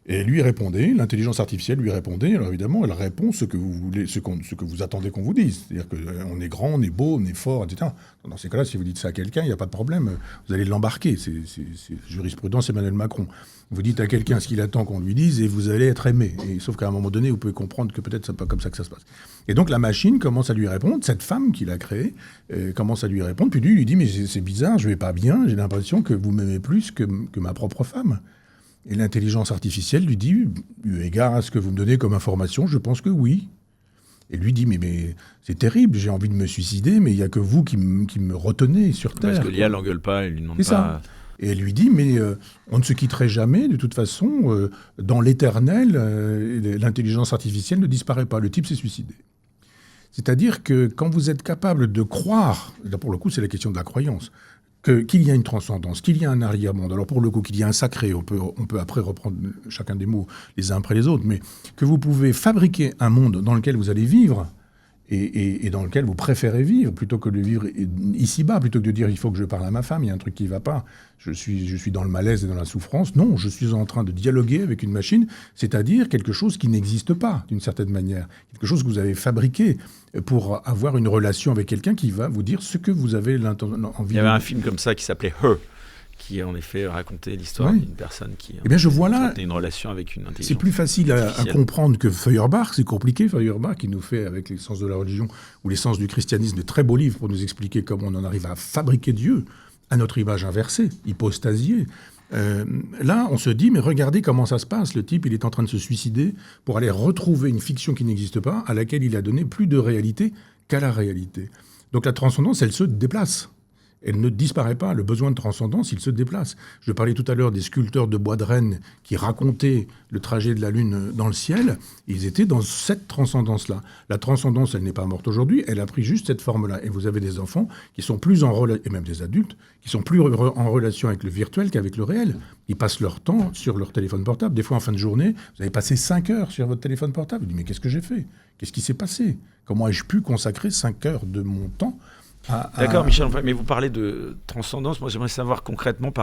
Et lui répondait, l'intelligence artificielle lui répondait. Alors évidemment, elle répond ce que vous voulez, ce que vous attendez qu'on vous dise. C'est-à-dire qu'on est grand, on est beau, on est fort, etc. Dans ces cas-là, si vous dites ça à quelqu'un, il n'y a pas de problème. Vous allez l'embarquer. C'est jurisprudence Emmanuel Macron. Vous dites à quelqu'un ce qu'il attend qu'on lui dise et vous allez être aimé. Et, sauf qu'à un moment donné, vous pouvez comprendre que peut-être c'est pas comme ça que ça se passe. Et donc la machine commence à lui répondre. Cette femme qu'il a créée commence à lui répondre. Puis lui dit, mais c'est bizarre, je vais pas bien. J'ai l'impression que vous m'aimez plus que ma propre femme. Et l'intelligence artificielle lui dit, eu égard à ce que vous me donnez comme information, je pense que oui. Et lui dit, mais c'est terrible, j'ai envie de me suicider, mais il n'y a que vous qui me retenez sur Terre. Parce que l'IA l'engueule pas, elle lui demande c'est pas... Ça. Et elle lui dit, mais on ne se quitterait jamais, de toute façon, dans l'éternel, l'intelligence artificielle ne disparaît pas. Le type s'est suicidé. C'est-à-dire que quand vous êtes capable de croire, là pour le coup c'est la question de la croyance, qu'il y a une transcendance, qu'il y a un arrière-monde, alors pour le coup qu'il y a un sacré, on peut après reprendre chacun des mots les uns après les autres, mais que vous pouvez fabriquer un monde dans lequel vous allez vivre, et dans lequel vous préférez vivre, plutôt que de vivre ici-bas, plutôt que de dire il faut que je parle à ma femme, il y a un truc qui ne va pas, je suis dans le malaise et dans la souffrance. Non, je suis en train de dialoguer avec une machine, c'est-à-dire quelque chose qui n'existe pas, d'une certaine manière. Quelque chose que vous avez fabriqué pour avoir une relation avec quelqu'un qui va vous dire ce que vous avez envie de... Il y avait un film comme ça qui s'appelait Her, qui en effet racontait l'histoire d'une personne qui je vois là, une relation avec une intelligence. C'est plus facile à comprendre que Feuerbach, c'est compliqué. Feuerbach qui nous fait, avec l'essence de la religion ou l'essence du christianisme, de très beaux livres pour nous expliquer comment on en arrive à fabriquer Dieu à notre image inversée, hypostasiée. Là, on se dit, mais regardez comment ça se passe. Le type, il est en train de se suicider pour aller retrouver une fiction qui n'existe pas, à laquelle il a donné plus de réalité qu'à la réalité. Donc la transcendance, elle se déplace. Elle ne disparaît pas. Le besoin de transcendance, il se déplace. Je parlais tout à l'heure des sculpteurs de bois de Rennes qui racontaient le trajet de la Lune dans le ciel. Ils étaient dans cette transcendance-là. La transcendance, elle n'est pas morte aujourd'hui. Elle a pris juste cette forme-là. Et vous avez des enfants qui sont plus en relation, et même des adultes, qui sont plus en relation avec le virtuel qu'avec le réel. Ils passent leur temps sur leur téléphone portable. Des fois, en fin de journée, vous avez passé 5 heures sur votre téléphone portable. Vous dites, mais qu'est-ce que j'ai fait ? Qu'est-ce qui s'est passé ? Comment ai-je pu consacrer 5 heures de mon temps ? D'accord, Michel, mais vous parlez de transcendance. Moi, j'aimerais savoir concrètement,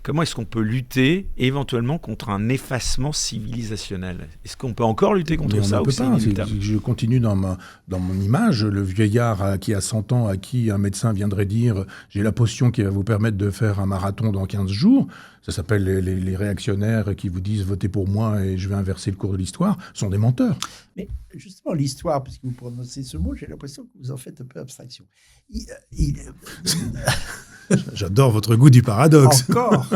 comment est-ce qu'on peut lutter éventuellement contre un effacement civilisationnel ? Est-ce qu'on peut encore lutter contre ça ou c'est inévitable ? Je continue dans mon image. Le vieillard qui a 100 ans, à qui un médecin viendrait dire « j'ai la potion qui va vous permettre de faire un marathon dans 15 jours », ça s'appelle les réactionnaires qui vous disent « votez pour moi et je vais inverser le cours de l'histoire », sont des menteurs. Mais justement, l'histoire, puisque vous prononcez ce mot, j'ai l'impression que vous en faites un peu abstraction. J'adore votre goût du paradoxe. Encore.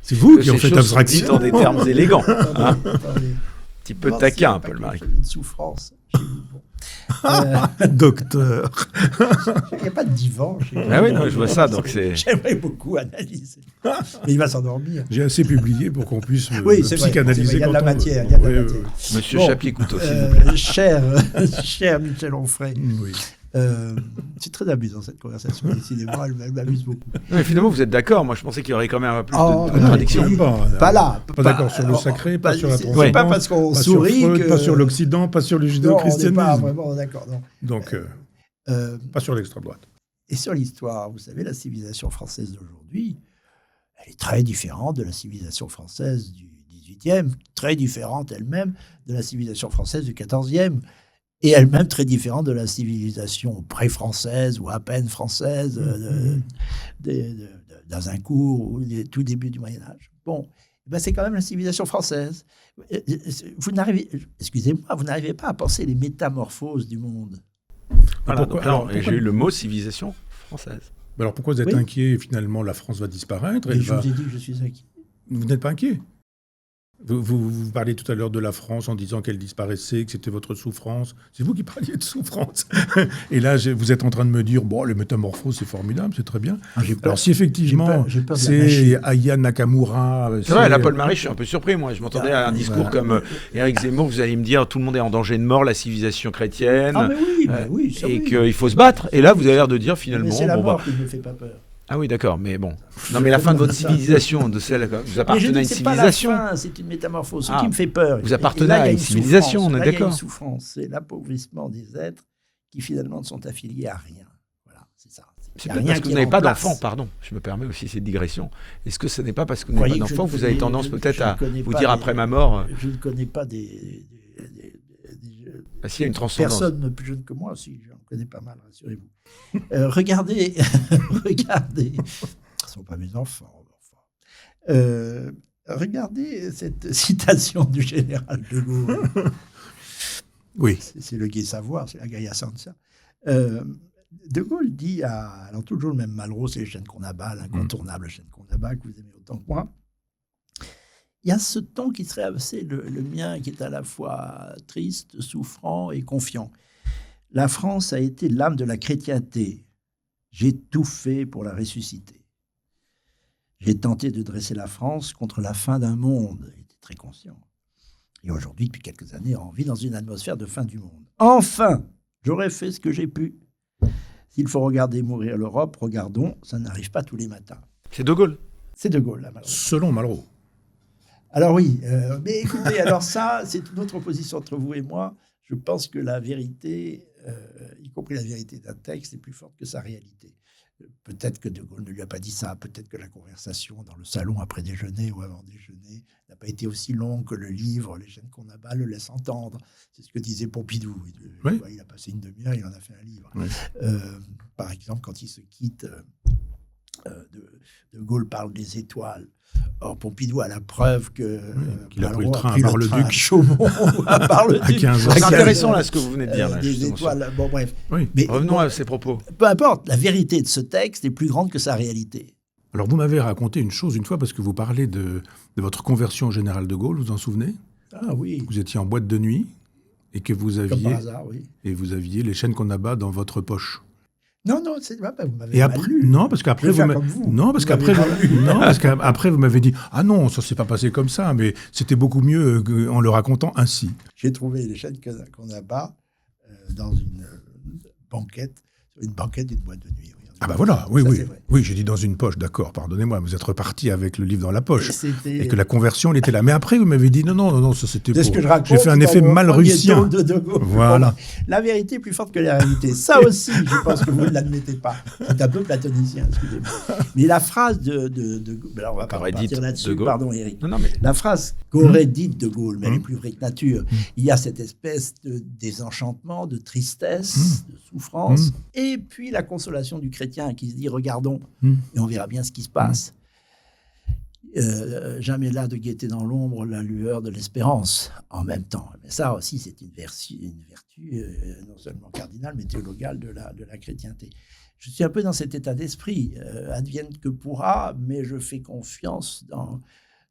C'est vous qui en faites abstraction. Dans des termes élégants. Un petit peu taquin, un peu le mari. Une souffrance. Docteur. Il n'y a pas de divan chez Ah oui, non, je vois ça. Donc J'aimerais beaucoup analyser. Mais il va s'endormir. J'ai assez publié pour qu'on puisse Il psychanalyser. y a de la matière. Monsieur Chapier-Couteau, s'il vous plaît. Cher Michel Onfray. Oui. C'est très amusant cette conversation. Décidément, elle m'amuse beaucoup. Mais finalement, vous êtes d'accord. Moi, je pensais qu'il y aurait quand même un peu plus de contradiction. Pas là. Pas d'accord sur le sacré, pas sur la transcendance. C'est pas parce qu'on sourit que... Pas sur l'Occident, pas sur le judéo-christianisme. Non, on n'est pas vraiment d'accord. Non. Donc, pas sur l'extrême droite. Et sur l'histoire, vous savez, la civilisation française d'aujourd'hui, elle est très différente de la civilisation française du XVIIIe, très différente elle-même de la civilisation française du XIVe. Et elle-même très différente de la civilisation pré-française ou à peine française d'Azincourt ou tout début du Moyen-Âge. Bon, c'est quand même la civilisation française. Vous n'arrivez pas à penser les métamorphoses du monde. Voilà, j'ai eu le mot civilisation française. Alors pourquoi vous êtes inquiet ? Finalement, la France va disparaître. Je vous ai dit que je suis inquiet. Vous n'êtes pas inquiet ? Vous parliez tout à l'heure de la France en disant qu'elle disparaissait, que c'était votre souffrance. C'est vous qui parliez de souffrance. Et là, vous êtes en train de me dire, bon, les métamorphoses, c'est formidable, c'est très bien. Alors si effectivement, c'est Aya Nakamura... C'est vrai, là, Paul Marie, je suis un peu surpris, moi. Je m'entendais à un discours comme Éric Zemmour, vous allez me dire, tout le monde est en danger de mort, la civilisation chrétienne, et qu'il faut se battre. Et là, vous avez l'air de dire, finalement... Mais c'est la mort qui ne me fait pas peur. Ah oui, d'accord, mais bon. Non, mais la fin de votre civilisation, de celle vous appartenez à une civilisation. C'est pas la fin, c'est une métamorphose. Ce qui me fait peur. Vous appartenez à une civilisation, on est d'accord. Il y a une souffrance, c'est l'appauvrissement des êtres qui finalement ne sont affiliés à rien. Voilà, c'est ça. C'est peut-être parce que vous n'avez pas d'enfant, pardon. Je me permets aussi cette digression. Est-ce que ce n'est pas parce que vous n'avez pas d'enfant que vous avez tendance peut-être à vous dire après ma mort. Je ne connais pas des s'il y a une transcendance. Personne plus jeune que moi, si j'en connais pas mal, rassurez-vous. Regardez, ce ne sont pas mes enfants. Regardez cette citation du général de Gaulle. Oui. C'est le Gai Savoir, c'est la Gaïa Sansa. De Gaulle dit alors toujours le même Malraux, c'est le chêne qu'on abat, l'incontournable chêne qu'on abat, que vous aimez autant que moi. Il y a ce ton qui serait assez le mien, qui est à la fois triste, souffrant et confiant. La France a été l'âme de la chrétienté. J'ai tout fait pour la ressusciter. J'ai tenté de dresser la France contre la fin d'un monde. Il était très conscient. Et aujourd'hui, depuis quelques années, on vit dans une atmosphère de fin du monde. Enfin, j'aurais fait ce que j'ai pu. S'il faut regarder mourir l'Europe, regardons, ça n'arrive pas tous les matins. C'est De Gaulle. C'est De Gaulle, là, malheureusement. Selon Malraux. Alors oui, mais écoutez, alors ça, c'est une autre opposition entre vous et moi. Je pense que la vérité, y compris la vérité d'un texte, est plus forte que sa réalité. Peut-être que De Gaulle ne lui a pas dit ça, peut-être que la conversation dans le salon après déjeuner ou avant déjeuner n'a pas été aussi longue que le livre Les chaînes qu'on abat le laisse entendre. C'est ce que disait Pompidou. Oui. Il a passé une demi-heure, il en a fait un livre. Oui. Par exemple, quand il se quitte, De Gaulle parle des étoiles. Or, Pompidou a la preuve qu'il a pris le Malraux train à Bar-le-Duc. à Chaumont, à Bar-le-Duc. À 15 ans. C'est 15 intéressant heures. là ce que vous venez de dire. Là, Des justement, étoiles, bon bref. Oui. Mais Revenons bon, à ces propos. peu importe, la vérité de ce texte est plus grande que sa réalité. Alors, vous m'avez raconté une chose une fois, parce que vous parlez de votre conversion au général de Gaulle, vous vous en souvenez? Ah oui, Vous étiez en boîte de nuit et que vous comme par aviez, hasard, oui. et vous aviez les chaînes qu'on abat dans votre poche. Non, c'est pas, vous m'avez Et mal après, lu. non, parce qu'après Je vais vous, faire comme vous. non, parce Vous qu'après, m'avez mal lu. non, parce qu'après vous m'avez dit ah non, ça s'est pas passé comme ça, mais c'était beaucoup mieux en le racontant ainsi. J'ai trouvé les chaînes qu'on abat dans une banquette d'une boîte de nuit. Oui. Ah bah voilà, oui, Ça, oui, c'est vrai. oui, j'ai dit dans une poche, d'accord, pardonnez-moi, vous êtes reparti avec le livre dans la poche. C'était- Et que la conversion, elle était là. Mais après, vous m'avez dit non, ça c'était C'est ce pour... que je raconte. J'ai fait un dans effet mon premier malrussien. tome de Gaulle. Voilà. Bon, la vérité est plus forte que la réalité. Ça aussi, je pense que vous ne l'admettez pas. C'est un peu platonicien, excusez-moi. Mais la phrase de Gaulle, alors on va pas Qu'aurait repartir dite là-dessus, de Gaulle. pardon Eric. Non, mais La phrase qu'aurait dite De Gaulle, mais elle est plus vraie que nature, il y a cette espèce de désenchantement, de tristesse, de souffrance, et puis la consolation du chrétien qui se dit regardons, et on verra bien ce qui se passe. Jamais là de guetter dans l'ombre la lueur de l'espérance en même temps. Mais ça aussi, c'est une vertu non seulement cardinale, mais théologale de la chrétienté. Je suis un peu dans cet état d'esprit, advienne que pourra, mais je fais confiance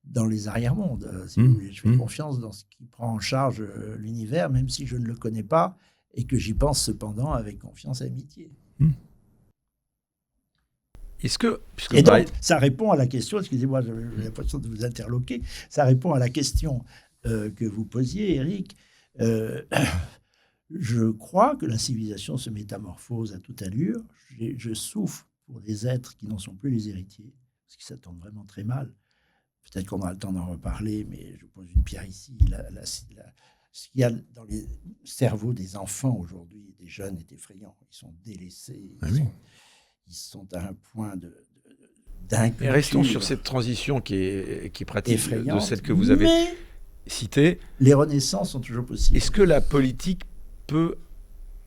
dans les arrière-mondes, si vous voulez. Je fais confiance dans ce qui prend en charge l'univers, même si je ne le connais pas, et que j'y pense cependant avec confiance et amitié. est-ce que... puisque Et vous parlez- donc, ça répond à la question, excusez-moi, j'ai l'impression de vous interloquer, ça répond à la question que vous posiez, Eric. Je crois que la civilisation se métamorphose à toute allure. Je souffre pour les êtres qui n'en sont plus les héritiers, parce qu'ils s'attendent vraiment très mal. Peut-être qu'on aura le temps d'en reparler, mais je pose une pierre ici. Ce qu'il y a dans les cerveaux des enfants aujourd'hui, des jeunes, est effrayant. Ils sont délaissés, ils sont à un point d'inculture. Mais restons sur cette transition qui est pratique de effrayante, celle que vous avez mais citée. les renaissances sont toujours possibles. Est-ce que la politique peut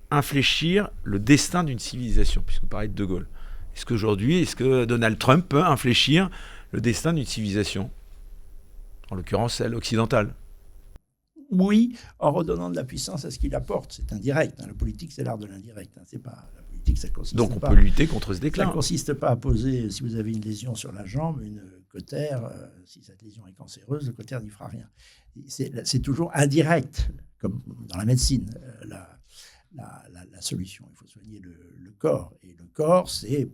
infléchir le destin d'une civilisation, puisque vous parlez de De Gaulle? Est-ce que Donald Trump peut infléchir le destin d'une civilisation, en l'occurrence celle occidentale? Oui, en redonnant de la puissance à ce qu'il apporte. C'est indirect. La politique, c'est l'art de l'indirect. C'est pas la politique, ça consiste Donc on pas. peut lutter contre ce Ça déclin. ne consiste pas à poser, si vous avez une lésion sur la jambe, une cautère, si cette lésion est cancéreuse, le cautère n'y fera rien. C'est toujours indirect, comme dans la médecine, la solution. Il faut soigner le corps. Et le corps, c'est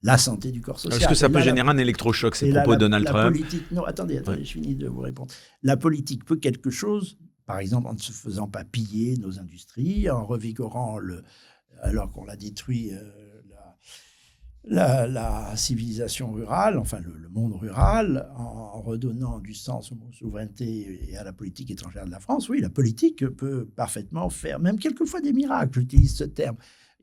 la santé du corps social. Est-ce que ça Et peut là, générer un électrochoc, ces et là, propos de Donald la Trump? politique, non, attendez, je finis de vous répondre. La politique peut quelque chose, par exemple en ne se faisant pas piller nos industries, en revigorant, alors qu'on l'a détruit, la civilisation rurale, enfin le monde rural, en redonnant du sens au mot souveraineté et à la politique étrangère de la France. Oui, la politique peut parfaitement faire, même quelquefois des miracles, j'utilise ce terme.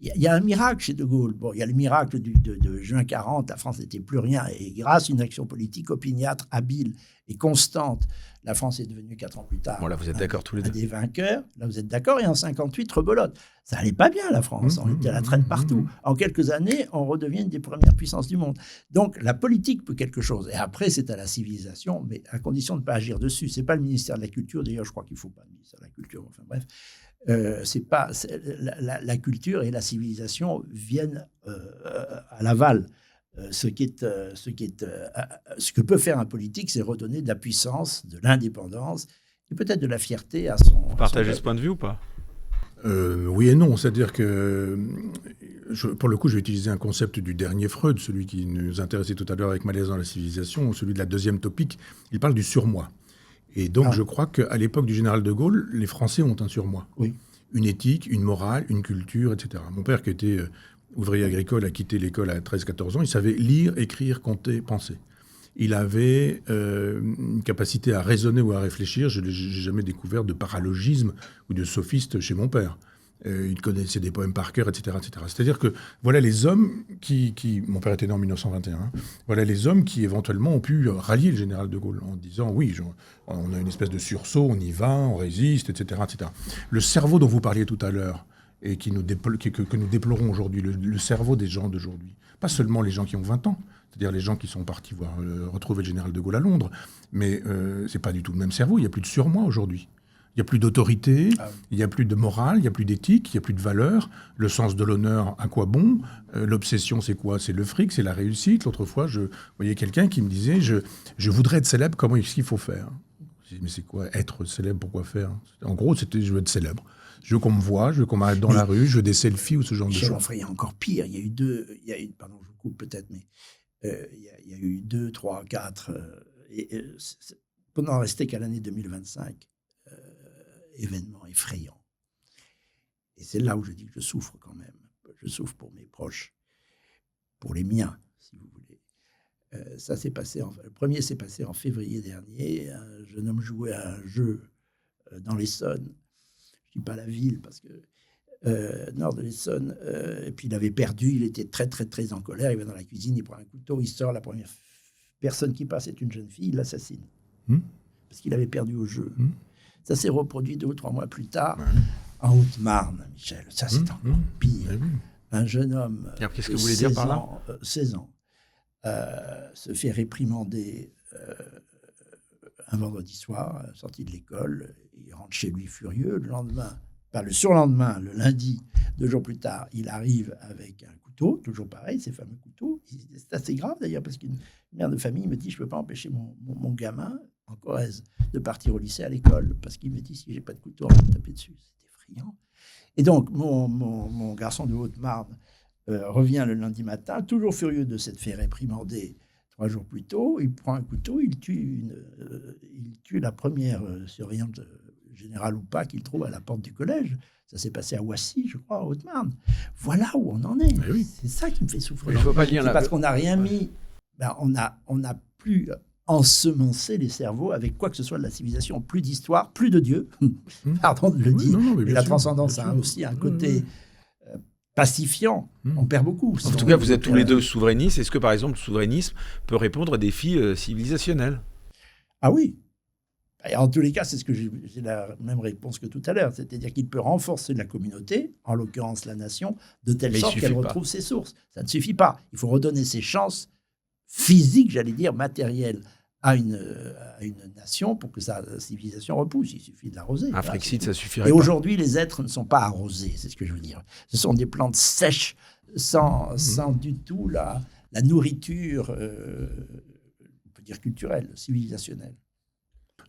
Il y a un miracle chez De Gaulle. Bon, il y a le miracle de juin 40, la France n'était plus rien, et grâce à une action politique opiniâtre, habile et constante, la France est devenue 4 ans plus tard. Bon, là, vous êtes d'accord tous les un deux. des vainqueurs. Là, vous êtes d'accord. Et en 58, rebelote. Ça allait pas bien, la France. On était à la traîne partout. En quelques années, on redevient une des premières puissances du monde. Donc, la politique peut quelque chose. Et après, c'est à la civilisation, mais à condition de ne pas agir dessus. C'est pas le ministère de la Culture. D'ailleurs, je crois qu'il faut pas le ministère de la Culture. Enfin, bref. La culture et la civilisation viennent à l'aval. Ce que peut faire un politique, c'est redonner de la puissance, de l'indépendance et peut-être de la fierté à son... Vous partagez ce point de vue ou pas? Oui et non, c'est-à-dire que pour le coup, je vais utiliser un concept du dernier Freud, celui qui nous intéressait tout à l'heure avec Malaise dans la civilisation, celui de la deuxième topique. Il parle du surmoi. Et donc, je crois qu'à l'époque du général de Gaulle, les Français ont un surmoi. Oui. Une éthique, une morale, une culture, etc. Mon père, qui était ouvrier agricole, a quitté l'école à 13-14 ans. Il savait lire, écrire, compter, penser. Il avait une capacité à raisonner ou à réfléchir. Je n'ai jamais découvert de paralogisme ou de sophiste chez mon père. Il connaissait des poèmes par cœur, etc., etc. C'est-à-dire que voilà les hommes qui... Mon père était né en 1921. Hein, voilà les hommes qui, éventuellement, ont pu rallier le général de Gaulle en disant, oui, on a une espèce de sursaut, on y va, on résiste, etc., etc. Le cerveau dont vous parliez tout à l'heure, et que nous déplorons aujourd'hui, le cerveau des gens d'aujourd'hui, pas seulement les gens qui ont 20 ans, c'est-à-dire les gens qui sont partis retrouver le général de Gaulle à Londres, mais c'est pas du tout le même cerveau, il n'y a plus de surmoi aujourd'hui. Il n'y a plus d'autorité, il n'y a plus de morale, il n'y a plus d'éthique, il n'y a plus de valeur. Le sens de l'honneur, à quoi bon ? L'obsession, c'est quoi ? C'est le fric, c'est la réussite. L'autre fois, je voyais quelqu'un qui me disait « Je voudrais être célèbre, comment est-ce qu'il faut faire ?» Je dis « Mais c'est quoi être célèbre, pourquoi faire ?» En gros, c'était « Je veux être célèbre. Je veux qu'on me voie, je veux qu'on m'arrête dans la rue, je veux des selfies ou ce genre de choses. » Il y a encore pire. Il y a eu pardon, je vous coupe peut-être, mais il y a eu 2, 3, 4... pour n'en rester qu'à l'année 2025. Événement effrayant. Et c'est là où je dis que je souffre quand même. Je souffre pour mes proches, pour les miens, si vous voulez. Ça s'est passé. Le premier s'est passé en février dernier. Un jeune homme jouait à un jeu dans l'Essonne. Je ne dis pas la ville parce que nord de l'Essonne. Et puis il avait perdu. Il était très très très en colère. Il va dans la cuisine, il prend un couteau, il sort. La première personne qui passe est une jeune fille. Il l'assassine parce qu'il avait perdu au jeu. Ça s'est reproduit 2 ou 3 mois plus tard en Haute-Marne, Michel. Ça, c'est encore pire. Un jeune homme qu'est-ce que vous voulez dire par là 16 ans se fait réprimander un vendredi soir, sorti de l'école. Il rentre chez lui furieux. Le surlendemain, le lundi, 2 jours plus tard, il arrive avec un couteau, toujours pareil, ces fameux couteaux. C'est assez grave d'ailleurs, parce qu'une mère de famille me dit « Je ne peux pas empêcher mon gamin en Corrèze de partir au lycée à l'école, parce qu'il me dit si j'ai pas de couteau, on va me taper dessus. » C'est effrayant. Et donc, mon garçon de Haute-Marne revient le lundi matin, toujours furieux de s'être fait réprimander 3 jours plus tôt. Il prend un couteau, il tue la première surveillante générale ou pas qu'il trouve à la porte du collège. Ça s'est passé à Ouassi, je crois, en Haute-Marne. Voilà où on en est. Oui. C'est ça qui me fait souffrir. Il faut pas dire parce qu'on n'a rien mis. On n'a plus ensemencer les cerveaux avec quoi que ce soit de la civilisation. Plus d'histoire, plus de Dieu. Pardon de le dire. Mais la transcendance a aussi un côté pacifiant. On perd beaucoup. En tout cas, vous êtes tous les deux souverainistes. Est-ce que, par exemple, le souverainisme peut répondre à des défis civilisationnels ? Ah oui. Et en tous les cas, c'est ce que j'ai la même réponse que tout à l'heure. C'est-à-dire qu'il peut renforcer la communauté, en l'occurrence la nation, de telle sorte qu'elle retrouve ses sources. Ça ne suffit pas. Il faut redonner ses chances physique, j'allais dire, matériel à une nation pour que sa civilisation repousse. Il suffit de l'arroser. Un Frexit, ça suffirait. Et aujourd'hui, les êtres ne sont pas arrosés, c'est ce que je veux dire. Ce sont des plantes sèches, sans du tout la nourriture, on peut dire culturelle, civilisationnelle.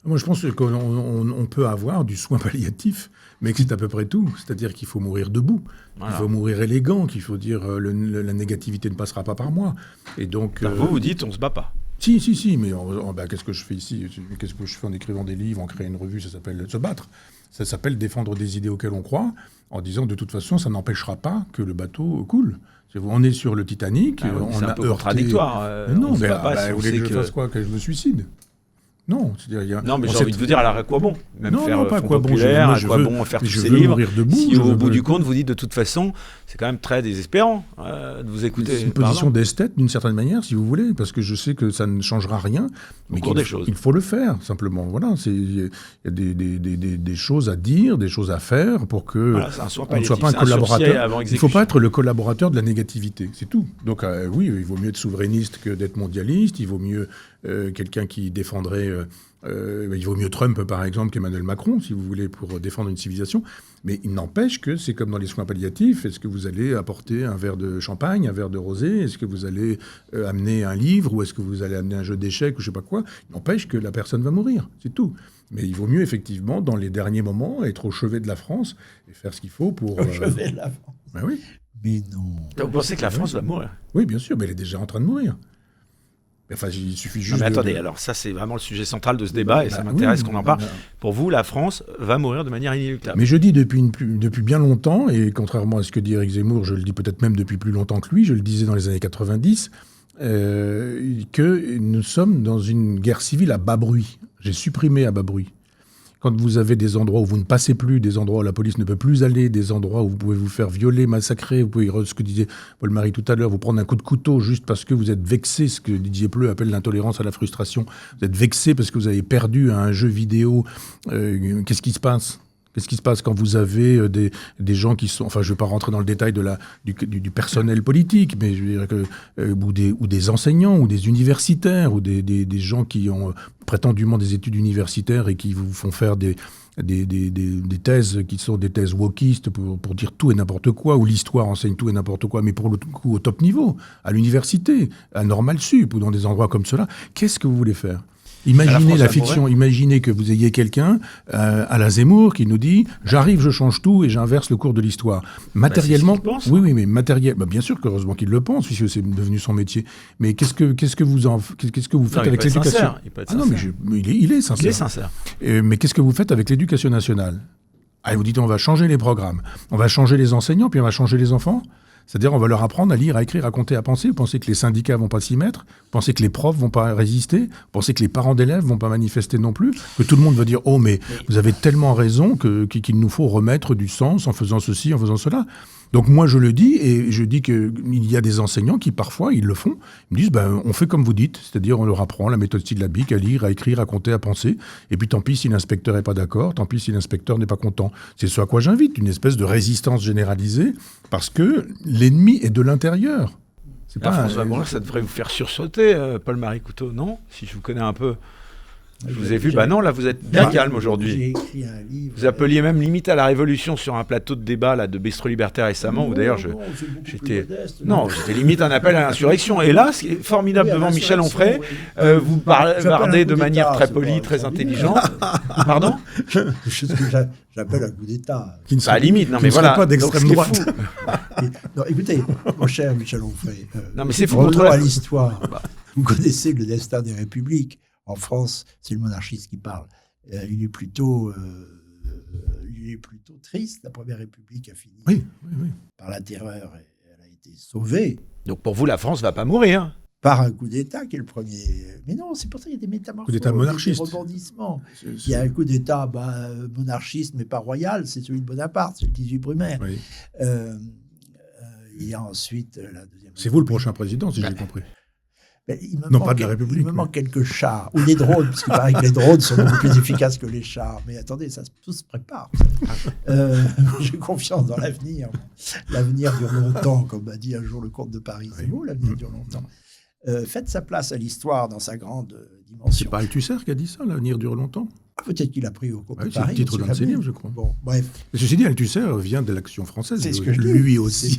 Moi, je pense qu'on peut avoir du soin palliatif, mais que c'est à peu près tout. C'est-à-dire qu'il faut mourir debout, qu'il faut mourir élégant, qu'il faut dire la négativité ne passera pas par moi. Et donc, vous dites on se bat pas. Si, mais qu'est-ce que je fais ici ? Qu'est-ce que je fais en écrivant des livres, en créant une revue ? Ça s'appelle se battre. Ça s'appelle défendre des idées auxquelles on croit, en disant de toute façon, ça n'empêchera pas que le bateau coule. On est sur le Titanic, on a un peu contradictoire. Non, mais vous voulez que je fasse quoi ? Que je me suicide ? Non, non, mais j'ai envie de vous dire, alors à quoi bon ? Même non, faire non, pas Fonds à quoi bon. Populaire, à quoi bon faire tous ces livres si au bout du compte, vous dites de toute façon, c'est quand même très désespérant de vous écouter. C'est une position d'esthète, d'une certaine manière, si vous voulez, parce que je sais que ça ne changera rien. Mais il faut le faire, simplement. Voilà, il y a des choses à dire, des choses à faire pour que on ne soit pas un collaborateur. Il ne faut pas être le collaborateur de la négativité, c'est tout. Donc oui, il vaut mieux être souverainiste que d'être mondialiste, il vaut mieux quelqu'un qui défendrait... il vaut mieux Trump, par exemple, qu'Emmanuel Macron, si vous voulez, pour défendre une civilisation. Mais il n'empêche que c'est comme dans les soins palliatifs. Est-ce que vous allez apporter un verre de champagne, un verre de rosé ? Est-ce que vous allez amener un livre ? Ou est-ce que vous allez amener un jeu d'échecs ou je ne sais pas quoi ? Il n'empêche que la personne va mourir, c'est tout. Mais il vaut mieux, effectivement, dans les derniers moments, être au chevet de la France et faire ce qu'il faut pour... Au chevet de la France. Ben oui. Mais non. Vous pensez que la France va mourir? Oui, bien sûr, mais elle est déjà en train de mourir. Enfin, il suffit juste. Non, mais attendez, alors ça c'est vraiment le sujet central de ce débat et ça m'intéresse qu'on en parle. Pour vous, la France va mourir de manière inéluctable. Mais je dis depuis bien longtemps, et contrairement à ce que dit Éric Zemmour, je le dis peut-être même depuis plus longtemps que lui, je le disais dans les années 90, que nous sommes dans une guerre civile à bas bruit. J'ai supprimé à bas bruit. Quand vous avez des endroits où vous ne passez plus, des endroits où la police ne peut plus aller, des endroits où vous pouvez vous faire violer, massacrer, vous pouvez, ce que disait Paul-Marie tout à l'heure, vous prendre un coup de couteau juste parce que vous êtes vexé, ce que Didier Pleu appelle l'intolérance à la frustration. Vous êtes vexé parce que vous avez perdu à un jeu vidéo. Qu'est-ce qui se passe ? Qu'est-ce qui se passe quand vous avez des gens qui sont... Enfin, je ne vais pas rentrer dans le détail du personnel politique, mais je veux dire que, ou des enseignants, ou des universitaires, ou des gens qui ont prétendument des études universitaires et qui vous font faire des thèses qui sont des thèses wokistes pour dire tout et n'importe quoi, où l'histoire enseigne tout et n'importe quoi, mais pour le coup au top niveau, à l'université, à Normal Sup, ou dans des endroits comme cela. Qu'est-ce que vous voulez faire ? Imaginez la fiction, imaginez que vous ayez quelqu'un à la Zemmour qui nous dit « J'arrive, je change tout et j'inverse le cours de l'histoire ». Matériellement, oui, mais bien sûr qu'heureusement qu'il le pense, puisque c'est devenu son métier. Mais qu'est-ce que vous faites avec l'éducation ? Ah non, mais il est sincère. Il est sincère. Mais qu'est-ce que vous faites avec l'éducation nationale ? Ah, vous dites on va changer les programmes, on va changer les enseignants, puis on va changer les enfants ? C'est-à-dire, on va leur apprendre à lire, à écrire, à compter, à penser. Vous pensez que les syndicats vont pas s'y mettre ? Vous pensez que les profs vont pas résister ? Vous pensez que les parents d'élèves vont pas manifester non plus ? Que tout le monde va dire « Oh, mais vous avez tellement raison qu'il nous faut remettre du sens en faisant ceci, en faisant cela ». Donc moi, je le dis, et je dis qu'il y a des enseignants qui, parfois, ils le font. Ils me disent on fait comme vous dites, c'est-à-dire on leur apprend la méthode syllabique, à lire, à écrire, à compter, à penser. Et puis tant pis si l'inspecteur n'est pas d'accord, tant pis si l'inspecteur n'est pas content. C'est ce à quoi j'invite, une espèce de résistance généralisée, parce que l'ennemi est de l'intérieur. C'est pas François Mourir, ça devrait vous faire sursauter, Paul-Marie Couteau, non ? Si je vous connais un peu. Je vous ai vu, non, là vous êtes bien calme aujourd'hui. J'ai écrit un livre. Vous appeliez même limite à la révolution sur un plateau de débat là, de Bistro Libertaire récemment, où d'ailleurs j'étais limite un appel à l'insurrection. Et là, ce qui est formidable devant Michel Onfray, vous bardez de manière très polie, très intelligente. Pardon ? C'est ce que j'appelle un coup d'État. À la limite, non mais voilà. Pas d'extrême droite. Non, écoutez, mon cher Michel Onfray, non mais c'est fou. Revenons à l'histoire. Vous connaissez le destin des républiques. En France, c'est le monarchiste qui parle. Il est plutôt triste. La Première République a fini par la terreur. Elle a été sauvée. Donc pour vous, la France ne va pas mourir. Par un coup d'État qui est le premier. Mais non, c'est pour ça qu'il y a des métamorphoses. Coup d'État monarchiste. Des rebondissements. Il y a un coup d'État monarchiste, mais pas royal. C'est celui de Bonaparte, c'est le 18 Brumaire. Oui. Il y a ensuite la deuxième. C'est vous le prochain président, si j'ai compris. Ben, Pas de la République. Il me manque quelques chars, ou des drones, parce qu'il paraît que les drones sont beaucoup plus efficaces que les chars. Mais attendez, tout se prépare. J'ai confiance dans l'avenir. L'avenir dure longtemps, comme a dit un jour le comte de Paris. C'est beau, l'avenir dure longtemps. Faites sa place à l'histoire dans sa grande dimension. C'est pas Althusser qui a dit ça, l'avenir dure longtemps. Peut-être qu'il a pris au comte de Paris. C'est le titre d'un de ses livres, je crois. Bon, bref. Mais ceci dit, Althusser vient de l'Action française. C'est ce que lui aussi.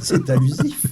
C'est allusif.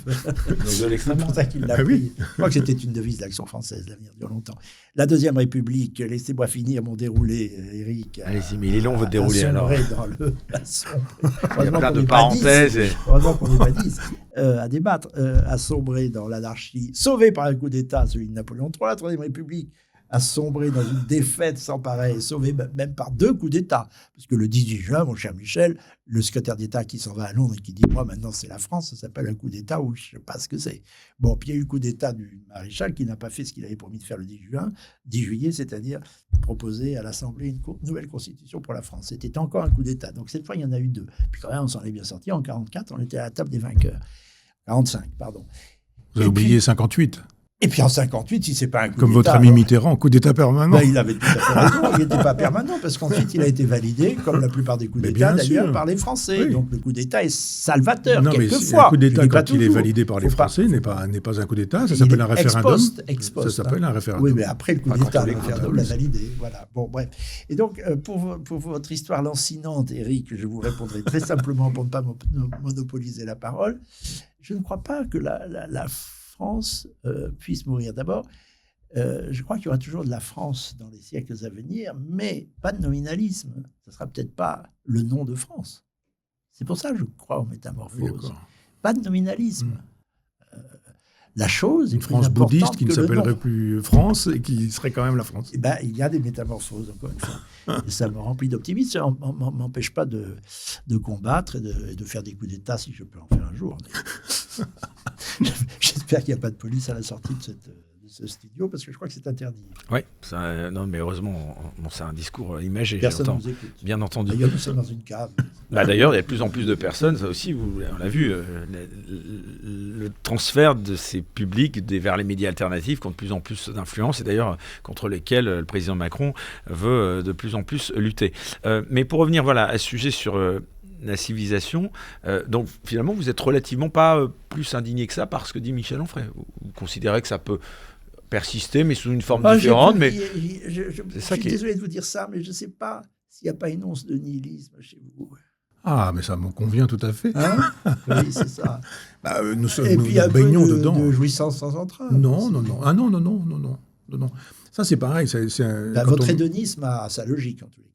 C'est pour ça qu'il l'a pris. Je crois que c'était une devise de l'Action française, l'avenir dure longtemps. La Deuxième République, laissez-moi finir mon déroulé, Éric. Allez-y, mais il est long votre déroulé alors. Il y a plein de parenthèses. Heureusement qu'on n'est pas 10 à débattre. À sombrer dans l'anarchie, sauvé par un coup d'État, celui de Napoléon III, la Troisième République, a sombré dans une défaite sans pareil, sauvé même par 2 coups d'État. Parce que le 18 juin, mon cher Michel, le secrétaire d'État qui s'en va à Londres et qui dit « Moi, maintenant, c'est la France, ça s'appelle un coup d'État » ou je ne sais pas ce que c'est. Bon, puis il y a eu le coup d'État du maréchal qui n'a pas fait ce qu'il avait promis de faire le 10 juillet, c'est-à-dire proposer à l'Assemblée une nouvelle constitution pour la France. C'était encore un coup d'État. Donc cette fois, il y en a eu 2. Puis quand même, on s'en est bien sorti. En 1944, on était à la table des vainqueurs. 45, pardon. Vous avez oublié 58. Et puis en 58, si c'est pas un coup comme d'État, votre ami Mitterrand, coup d'État permanent. Ben, il avait tout à fait raison. Il n'était pas permanent parce qu'ensuite il a été validé, comme la plupart des coups d'État d'ailleurs, par les Français. Oui. Donc le coup d'État est salvateur quelquefois. Un coup d'État quand il est validé par les Français n'est pas un coup d'État. Ça s'appelle un référendum. Ex post, ça s'appelle un référendum. Oui, mais après le coup d'État, le référendum l'a validé. Voilà. Bon, bref. Et donc pour votre histoire lancinante, Éric, je vous répondrai très simplement pour ne pas monopoliser la parole. Je ne crois pas que la France puisse mourir. D'abord, je crois qu'il y aura toujours de la France dans les siècles à venir, mais pas de nominalisme. Ce ne sera peut-être pas le nom de France. C'est pour ça que je crois aux métamorphoses. Pas de nominalisme. La chose est Une plus France importante bouddhiste qui ne que le nom. s'appellerait plus France et qui serait quand même la France. Eh ben, il y a des métamorphoses, encore une fois. Et ça me remplit d'optimisme. Ça ne m'empêche pas de combattre et de faire des coups d'État si je peux en faire un jour. J'espère qu'il n'y a pas de police à la sortie de ce studio, parce que je crois que c'est interdit. Oui, non, mais heureusement, c'est un discours imagé. Personne ne J'entends. nous écoute. Bien entendu. D'ailleurs, nous sommes dans une cave. D'ailleurs, il y a de plus en plus de personnes, ça aussi, on l'a vu, le transfert de ces publics vers les médias alternatifs qui ont de plus en plus d'influence, et d'ailleurs contre lesquels le président Macron veut de plus en plus lutter. Mais pour revenir à ce sujet sur la civilisation, donc finalement, vous n'êtes relativement pas plus indigné que ça par ce que dit Michel Onfray. Vous considérez que ça peut persister, mais sous une forme différente. Je suis désolé de vous dire ça, mais je ne sais pas s'il n'y a pas une once de nihilisme chez vous. Ah, mais ça me convient tout à fait. Hein? Oui, c'est ça. Nous Et puis nous un baignons peu dedans. de jouissance sans entrain. Non. Ah non. Ça, c'est pareil. Votre hédonisme a sa logique, en tous les cas.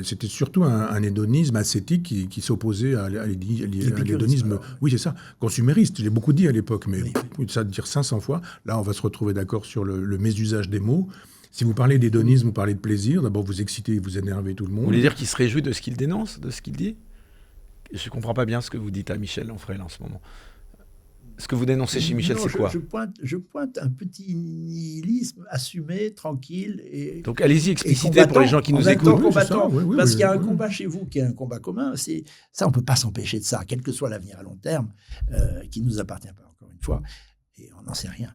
C'était surtout un hédonisme ascétique qui s'opposait à l'hédonisme. Oui, c'est ça. Consumériste, je l'ai beaucoup dit à l'époque, mais ça dire 500 fois. Là, on va se retrouver d'accord sur le mésusage des mots. Si vous parlez d'hédonisme, vous parlez de plaisir. D'abord, vous excitez, vous énervez tout le monde. Vous voulez dire qu'il se réjouit de ce qu'il dénonce, de ce qu'il dit ? Je ne comprends pas bien ce que vous dites à Michel Onfray en ce moment. Ce que vous dénoncez chez Michel, c'est quoi ? Je pointe un petit nihilisme assumé, tranquille. Donc allez-y, explicitez pour les gens qui nous écoutent. Parce qu'il y a un combat chez vous qui est un combat commun. Ça, on ne peut pas s'empêcher de ça, quel que soit l'avenir à long terme, qui ne nous appartient pas, encore une fois, et on n'en sait rien.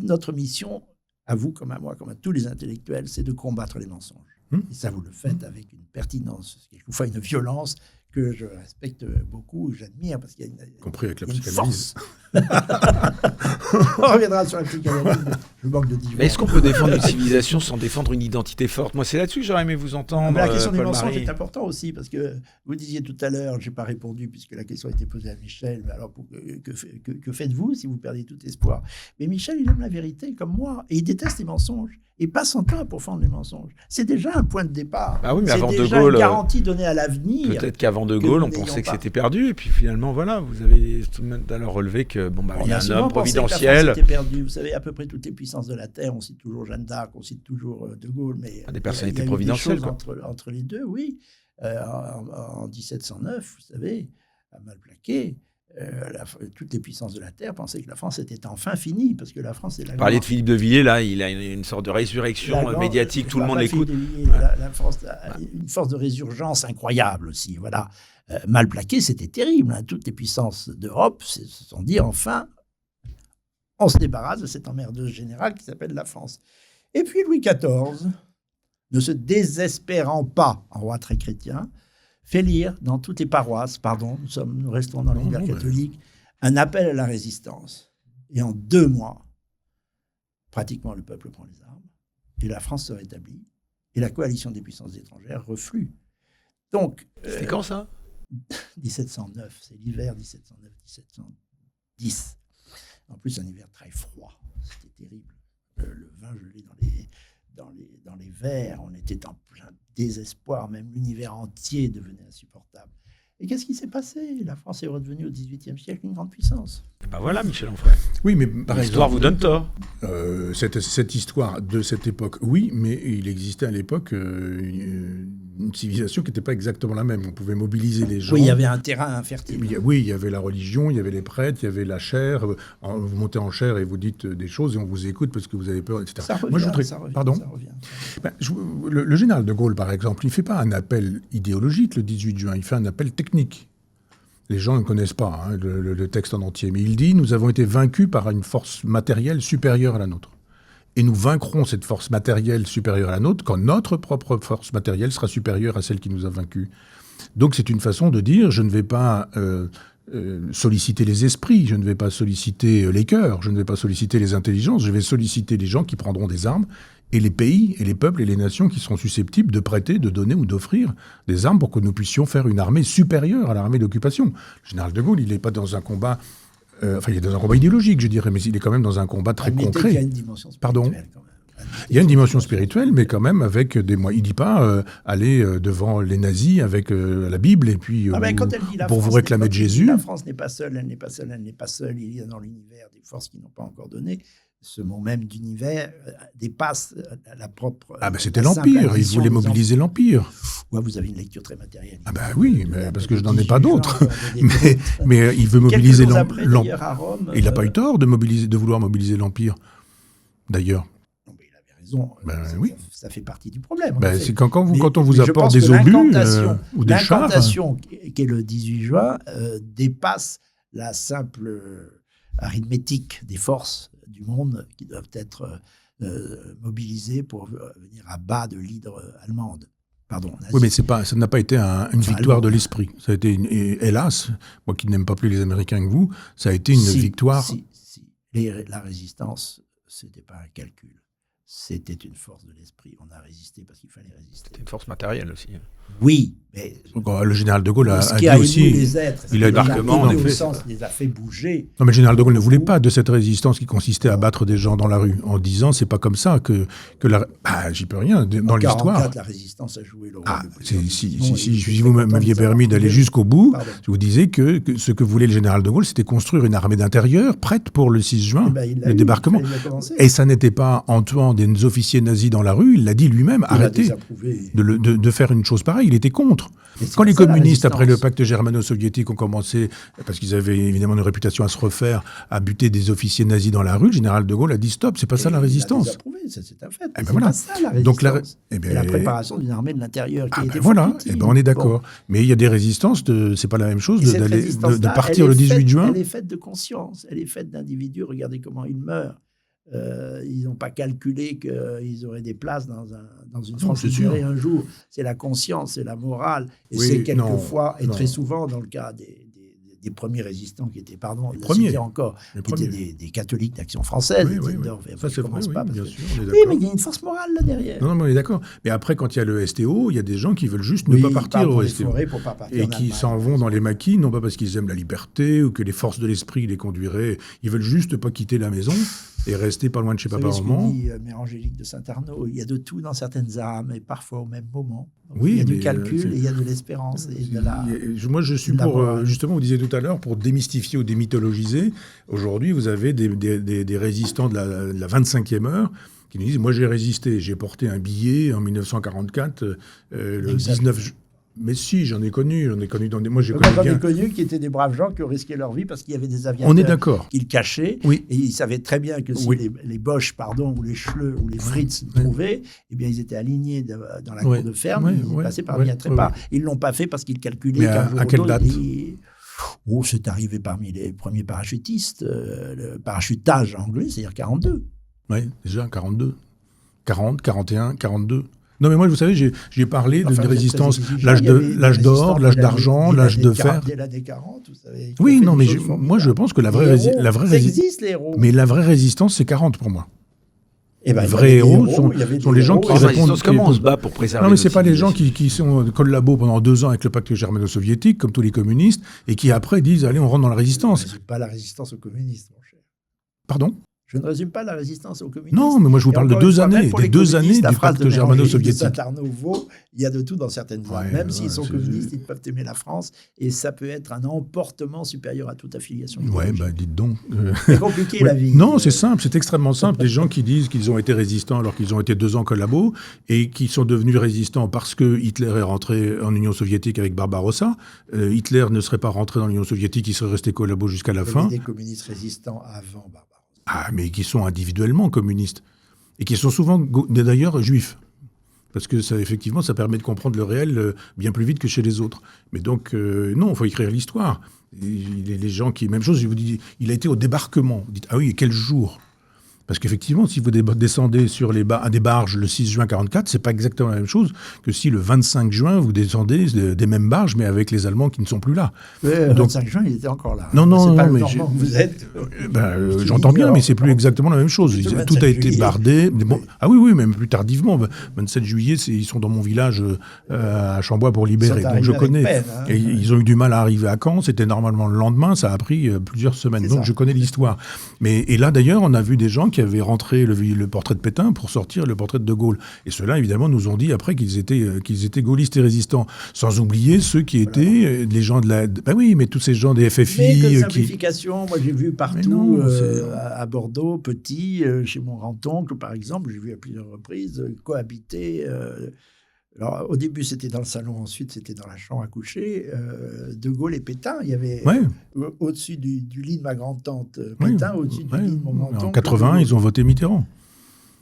Notre mission, à vous comme à moi, comme à tous les intellectuels, c'est de combattre les mensonges. Et ça, vous le faites avec une pertinence, quelquefois une violence que je respecte beaucoup, j'admire, parce qu'il y a compris avec la psychanalyse. On reviendra sur la psychanalyse, je manque de divorce. Est-ce qu'on peut défendre une civilisation sans défendre une identité forte ? Moi, c'est là-dessus que j'aurais aimé vous entendre. La question des mensonges est importante aussi, parce que vous disiez tout à l'heure, je n'ai pas répondu, puisque la question a été posée à Michel, mais alors que faites-vous si vous perdez tout espoir ? Mais Michel, il aime la vérité, comme moi, et il déteste les mensonges. Et passe son temps à pourfendre les mensonges. C'est déjà un point de départ. Ah oui, mais c'est avant déjà De Gaulle, une garantie donnée à l'avenir. Peut-être qu'avant De Gaulle, on pensait que c'était perdu, et puis finalement, vous avez tout de même alors relevé que il y a un homme providentiel. C'était perdu. Vous savez, à peu près toutes les puissances de la Terre, on cite toujours Jeanne d'Arc, on cite toujours De Gaulle, mais des personnalités il y a providentielles, eu des choses entre les deux, oui. En 1709, vous savez, à Malplaquet, toutes les puissances de la Terre pensaient que la France était enfin finie, parce que la France est la grande... Parliez de Philippe de Villiers, là, il a une sorte de résurrection médiatique, tout le monde l'écoute. La France a une force de résurgence incroyable aussi, voilà. Malplaquet, c'était terrible, hein. Toutes les puissances d'Europe se sont dit, enfin, on se débarrasse de cette emmerdeuse générale qui s'appelle la France. Et puis Louis XIV, ne se désespérant pas en roi très chrétien, fait lire dans toutes les paroisses, nous restons dans l'univers catholique, un appel à la résistance. Et en 2 mois, pratiquement le peuple prend les armes, et la France se rétablit, et la coalition des puissances étrangères reflue. Donc, c'était quand ça ? 1709, c'est l'hiver 1709-1710. En plus, un hiver très froid, c'était terrible. Le vin gelé dans les verres, on était en plein désespoir, même l'univers entier devenait insupportable. Et qu'est-ce qui s'est passé ? La France est redevenue au XVIIIe siècle une grande puissance. Voilà, Michel Onfray. Oui, mais par l'histoire vous donne tort. Cette histoire de cette époque, oui, mais il existait à l'époque une civilisation qui n'était pas exactement la même. On pouvait mobiliser les gens. Oui, il y avait un terrain infertile. Oui, il y avait la religion, il y avait les prêtres, il y avait la chair. Vous montez en chair et vous dites des choses et on vous écoute parce que vous avez peur, etc. Ça revient, Pardon ? Ça revient. Le général de Gaulle, par exemple, il ne fait pas un appel idéologique le 18 juin, il fait un appel technique. Les gens ne connaissent pas le texte en entier, mais il dit « Nous avons été vaincus par une force matérielle supérieure à la nôtre. Et nous vaincrons cette force matérielle supérieure à la nôtre quand notre propre force matérielle sera supérieure à celle qui nous a vaincus. » Donc c'est une façon de dire « Je ne vais pas solliciter les esprits, je ne vais pas solliciter les cœurs, je ne vais pas solliciter les intelligences, je vais solliciter les gens qui prendront des armes et les pays, et les peuples et les nations qui seront susceptibles de prêter, de donner ou d'offrir des armes pour que nous puissions faire une armée supérieure à l'armée d'occupation. » Le général de Gaulle, il n'est pas dans un combat... il est dans un combat idéologique, je dirais, mais il est quand même dans un combat très concret. Il y a une dimension spirituelle, quand même. Il y a une dimension spirituelle, mais quand même avec des moyens. Il ne dit pas aller devant les nazis avec la Bible et puis quand elle dit la pour France vous réclamer de Jésus. La France n'est pas seule, elle n'est pas seule, elle n'est pas seule. Il y a dans l'univers des forces qui n'ont pas encore donné. Ce mot même d'univers dépasse la propre. C'était l'Empire. Il voulait mobiliser l'Empire. Ouais, vous avez une lecture très matérielle. Oui, mais parce que je n'en ai pas d'autres. Mais il veut mobiliser l'Empire. Il n'a pas eu tort de vouloir mobiliser l'Empire, d'ailleurs. Il avait raison. Oui. Ça fait partie du problème. C'est quand on vous apporte des obus ou des chars. L'incantation qui est le 18 juin dépasse la simple arithmétique des forces du monde qui doivent être mobilisées pour venir à bas de l'hydre allemande. Pardon. Oui, mais ça n'a pas été une victoire de l'esprit. Ça a été, hélas, moi qui n'aime pas plus les Américains que vous, ça a été une victoire. La résistance, c'était pas un calcul. C'était une force de l'esprit. On a résisté parce qu'il fallait résister. C'était une force matérielle aussi. Oui, mais le général de Gaulle a dit aussi. Les êtres, il a débarquement, en effet. Les a fait bouger. Non, mais le général de Gaulle ne voulait pas de cette résistance qui consistait à battre des gens dans la rue, en disant c'est pas comme ça que la. J'y peux rien dans l'histoire. La résistance a joué le rôle. Si vous m'aviez permis d'aller jusqu'au bout, je vous disais que ce que voulait le général de Gaulle, c'était construire une armée d'intérieur prête pour le 6 juin, le débarquement. Et ça n'était pas en tuant des officiers nazis dans la rue, il l'a dit lui-même, arrêtez de faire une chose pareille, il était contre. Quand les communistes, après le pacte germano-soviétique, ont commencé, parce qu'ils avaient évidemment une réputation à se refaire, à buter des officiers nazis dans la rue, le général de Gaulle a dit stop, c'est pas ça la résistance. Il a désapprouvé, c'est un fait. C'est pas ça la résistance. Donc la préparation d'une armée de l'intérieur qui était voilà, on est d'accord. Bon. Mais il y a des résistances, c'est pas la même chose de partir le 18 juin. Elle est faite de conscience, elle est faite d'individus, regardez comment ils meurent. Ils n'ont pas calculé qu'ils auraient des places dans une France libérée un jour. C'est la conscience, c'est la morale. Et c'est quelquefois, très souvent, dans le cas des premiers résistants qui étaient, qui étaient des catholiques d'Action française. Ça, c'est vrai, bien sûr. Mais il y a une force morale là derrière. Non, mais on est d'accord. Mais après, quand il y a le STO, il y a des gens qui veulent juste ne pas partir au STO. Et qui s'en vont dans les maquis, non pas parce qu'ils aiment la liberté ou que les forces de l'esprit les conduiraient. Ils veulent juste pas quitter la maison et rester pas loin de chez papa-maman. Dit Mère Angélique de Saint-Arnaud, il y a de tout dans certaines âmes, et parfois au même moment. Donc, oui, il y a du calcul, et il y a de l'espérance. Moi, je suis pour, justement, vous disiez tout à l'heure, pour démystifier ou démythologiser. Aujourd'hui, vous avez des résistants de la 25e heure qui nous disent, moi j'ai résisté, j'ai porté un billet en 1944, le 19 juin. Mais si, j'en ai connu dans des... Moi, j'en ai connu qui étaient des braves gens qui ont risqué leur vie parce qu'il y avait des aviateurs qui le cachaient. Oui. Et ils savaient très bien que si les Boches, ou les Schleux, ou les Fritz trouvaient, eh bien, ils étaient alignés dans la cour de ferme, ils passaient par via trépas. Ils ne l'ont pas fait parce qu'ils calculaient qu'un jour à quelle date c'est arrivé parmi les premiers parachutistes, le parachutage anglais, c'est-à-dire 42. Oui, déjà 42. 40, 41, 42. Non, mais moi, vous savez, j'ai parlé de résistance, l'âge d'or, l'âge d'argent, l'âge de fer. Dès l'année 40, vous savez. Oui, non, mais moi, je pense que la vraie résistance. Mais la vraie résistance, c'est 40 pour moi. Les vrais héros sont les gens qui répondent. Comment on se bat pour préserver? Non, mais c'est pas les gens qui sont collabos pendant 2 ans avec le pacte germano-soviétique, comme tous les communistes, et qui après disent allez, on rentre dans la résistance. Je ne résume pas la résistance aux communistes, mon cher. Pardon? Je ne résume pas la résistance aux communistes. Non, mais moi je vous parle de 2 années, des 2 années du pacte germano-soviétique. Il y a de tout dans certaines âmes. Même s'ils sont communistes, ils peuvent aimer la France, et ça peut être un emportement supérieur à toute affiliation. Ouais, dites donc. C'est compliqué la vie. Non, c'est simple, c'est extrêmement simple. Des gens qui disent qu'ils ont été résistants alors qu'ils ont été 2 ans collabos et qui sont devenus résistants parce que Hitler est rentré en Union soviétique avec Barbarossa. Hitler ne serait pas rentré dans l'Union soviétique, il serait resté collabo jusqu'à la fin. Il y a des communistes résistants avant Barbarossa. Mais qui sont individuellement communistes. Et qui sont souvent, d'ailleurs, juifs. Parce que ça, effectivement, ça permet de comprendre le réel bien plus vite que chez les autres. Mais donc, non, il faut écrire l'histoire. Les gens qui... Même chose, je vous dis, il a été au débarquement. Vous dites, ah oui, et quel jour? Parce qu'effectivement, si vous descendez sur des barges le 6 juin 1944, c'est pas exactement la même chose que si le 25 juin, vous descendez des mêmes barges, mais avec les Allemands qui ne sont plus là. Le 25 juin, il était encore là. Non, mais vous êtes... j'entends bien, mais c'est plus exactement la même chose. Tout a été bardé. Bon, oui, même plus tardivement. 27 juillet, ils sont dans mon village à Chambois pour libérer. Donc je connais. Peine, et ils ont eu du mal à arriver à Caen. C'était normalement le lendemain. Ça a pris plusieurs semaines. Donc je connais l'histoire. Et là, d'ailleurs, on a vu des gens qui qui avait rentré le portrait de Pétain pour sortir le portrait de De Gaulle. Et ceux-là, évidemment, nous ont dit après qu'ils étaient gaullistes et résistants. Sans oublier ceux qui étaient les gens de la... Ben oui, mais tous ces gens des FFI... Mais comme simplification, moi j'ai vu partout, à Bordeaux, petit, chez mon grand-oncle par exemple, j'ai vu à plusieurs reprises cohabiter... alors au début c'était dans le salon, ensuite c'était dans la chambre à coucher, De Gaulle et Pétain. Il y avait au-dessus du lit de ma grand-tante Pétain, au-dessus du lit de mon grand-oncle. En 80, ils ont voté Mitterrand.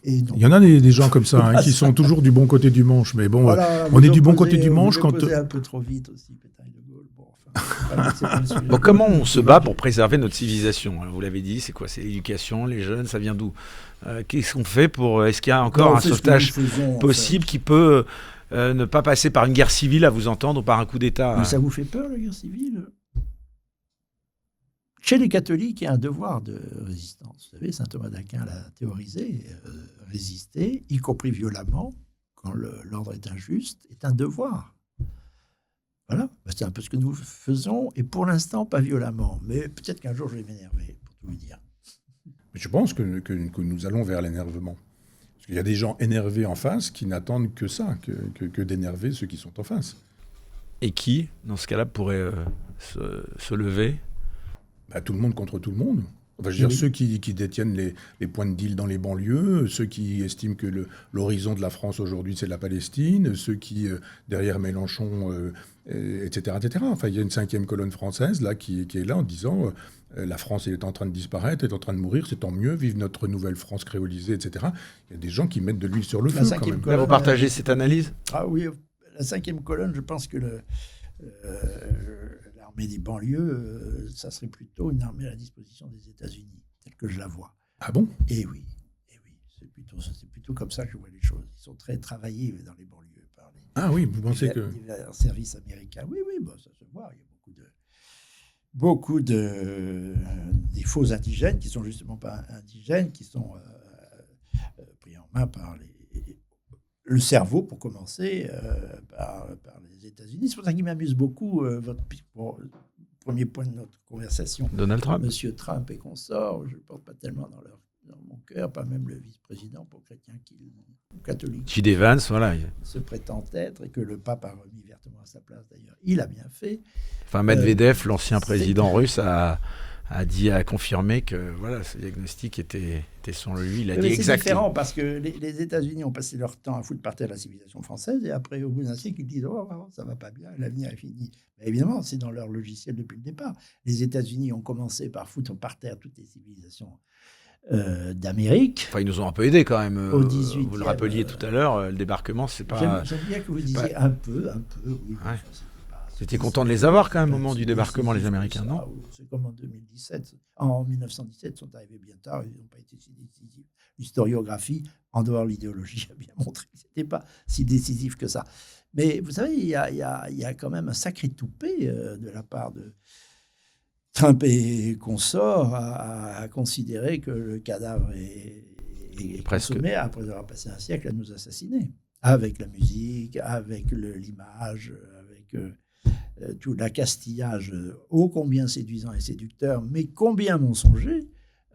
Il y en a des gens comme ça qui sont toujours du bon côté du manche, mais bon, voilà, on est du bon côté du manche quand... un peu trop vite aussi, Pétain et De Gaulle. Bon, enfin, bon, comment on se bat pour préserver notre civilisation? Vous l'avez dit, c'est quoi? C'est l'éducation, les jeunes, ça vient d'où? Qu'est-ce qu'on fait pour... Est-ce qu'il y a encore un sauvetage possible qui peut ne pas passer par une guerre civile, à vous entendre, ou par un coup d'État? Mais ça vous fait peur, la guerre civile? Chez les catholiques, il y a un devoir de résistance. Vous savez, saint Thomas d'Aquin l'a théorisé. Résister, y compris violemment, quand l'ordre est injuste, est un devoir. Voilà, c'est un peu ce que nous faisons, et pour l'instant, pas violemment. Mais peut-être qu'un jour, je vais m'énerver, pour tout vous dire. Je pense que nous allons vers l'énervement. Parce qu'il y a des gens énervés en face qui n'attendent que ça, que d'énerver ceux qui sont en face. Et qui, dans ce cas-là, pourrait se lever? Tout le monde contre tout le monde. Enfin, je veux dire, ceux qui détiennent les points de deal dans les banlieues, ceux qui estiment que l'horizon de la France aujourd'hui, c'est la Palestine, ceux qui, derrière Mélenchon, etc., etc. Enfin, il y a une 5e colonne française là, qui est là en disant la France est en train de disparaître, est en train de mourir, c'est tant mieux, vive notre nouvelle France créolisée, etc. Il y a des gens qui mettent de l'huile sur le feu. Quand même. Vous partagez cette analyse? Ah oui, la 5e colonne, je pense que l'armée des banlieues, ça serait plutôt une armée à la disposition des États-Unis, telle que je la vois. Ah bon? Eh oui. C'est plutôt comme ça que je vois les choses. Ils sont très travaillés dans les banlieues. Ah oui, vous pensez que... Un service américain. Oui, bon, ça se voit. Il y a beaucoup de des faux indigènes qui sont justement pas indigènes, qui sont pris en main par le cerveau, pour commencer, par les États-Unis. C'est pour ça qu'il m'amuse beaucoup votre premier point de notre conversation. Donald Trump. Monsieur Trump et consorts, je ne porte pas tellement dans mon cœur, pas même le vice-président pour chrétien catholique. J.D. Vance, voilà. Se prétend être, et que le pape a remis vertement à sa place d'ailleurs. Il a bien fait. Enfin, Medvedev, l'ancien président russe, a confirmé que voilà, ce diagnostic était selon lui. Il a dit exactement. C'est différent parce que les États-Unis ont passé leur temps à foutre par terre la civilisation française, et après, au bout d'un siècle, ils disent ça va pas bien, l'avenir est fini. Mais évidemment, c'est dans leur logiciel depuis le départ. Les États-Unis ont commencé par foutre par terre toutes les civilisations d'Amérique. Enfin, ils nous ont un peu aidés quand même. Au 18e, vous le rappeliez tout à l'heure, le débarquement, c'est pas... J'aime bien que vous disiez un peu, oui. Ouais. C'était content de les avoir quand même au moment du débarquement, les Américains, non? C'est comme en 2017. En 1917, ils sont arrivés bien tard, ils n'ont pas été si décisifs. L'historiographie, en dehors de l'idéologie, a bien montré que ce n'était pas si décisif que ça. Mais vous savez, il y a quand même un sacré toupet de la part de Trump et consorts à considérer que le cadavre est consommé après avoir passé un siècle à nous assassiner. Avec la musique, avec l'image, avec tout l'accastillage ô combien séduisant et séducteur, mais combien mensonger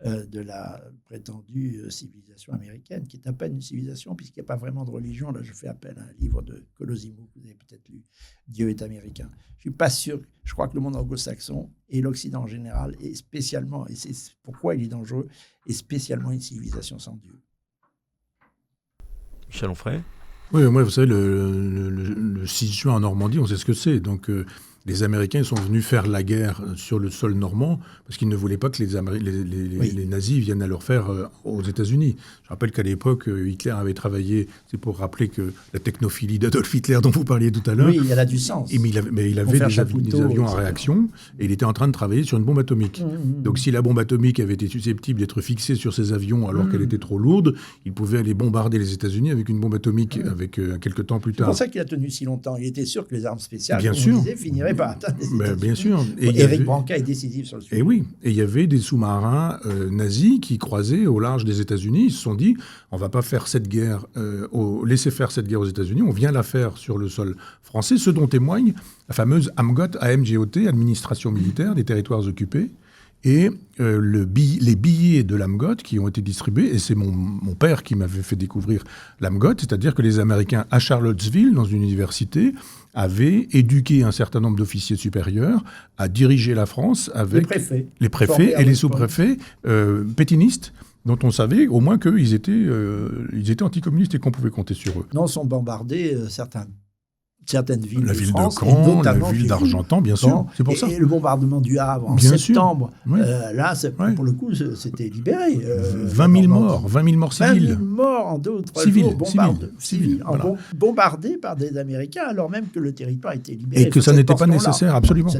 de la prétendue civilisation américaine, qui est à peine une civilisation, puisqu'il n'y a pas vraiment de religion. Là, je fais appel à un livre de Colosimo, que vous avez peut-être lu, Dieu est américain. Je ne suis pas sûr, je crois que le monde anglo-saxon et l'Occident en général, et spécialement, et c'est pourquoi il est dangereux, est spécialement une civilisation sans Dieu. Michel Onfray? Oui, moi, vous savez, le 6 juin en Normandie, on sait ce que c'est. Donc, les Américains sont venus faire la guerre sur le sol normand parce qu'ils ne voulaient pas que les nazis viennent à leur faire aux États-Unis. Je rappelle qu'à l'époque, Hitler avait travaillé, c'est pour rappeler que la technophilie d'Adolf Hitler dont vous parliez tout à l'heure. Oui, elle a du sens. Mais il avait des avions à réaction et il était en train de travailler sur une bombe atomique. Donc si la bombe atomique avait été susceptible d'être fixée sur ces avions alors qu'elle était trop lourde, il pouvait aller bombarder les États-Unis avec une bombe atomique quelques temps plus tard. C'est pour ça qu'il a tenu si longtemps. Il était sûr que les armes spéciales, bien comme sûr, on disait, finiraient par atteindre les États-Unis. Bien sûr. Éric Branca est décisif sur le sujet. Et oui, et il y avait des sous-marins nazis qui croisaient au large des États-Unis. Ils se sont dit, on ne va pas faire cette guerre, laisser faire cette guerre aux États-Unis, on vient la faire sur le sol français, ce dont témoigne la fameuse AMGOT, Administration militaire des territoires occupés, Et les billets de l'Amgot qui ont été distribués, et c'est mon père qui m'avait fait découvrir l'Amgot, c'est-à-dire que les Américains à Charlottesville, dans une université, avaient éduqué un certain nombre d'officiers supérieurs à diriger la France avec les préfets et les sous-préfets pétinistes, dont on savait au moins qu'ils étaient anticommunistes et qu'on pouvait compter sur eux. Non, sont bombardés certaines villes la de ville France, de Caen, et la ville d'Argentan, bien sûr, c'est pour ça. Et le bombardement du Havre en bien septembre, oui. Là, pour le coup, c'était libéré. 20 000 morts, 20 000 morts civils. 20 000 morts en 2 ou 3 civils, jours, civils, voilà. Bombardés par des Américains, alors même que le territoire était libéré. Et que ça n'était pas nécessaire, absolument.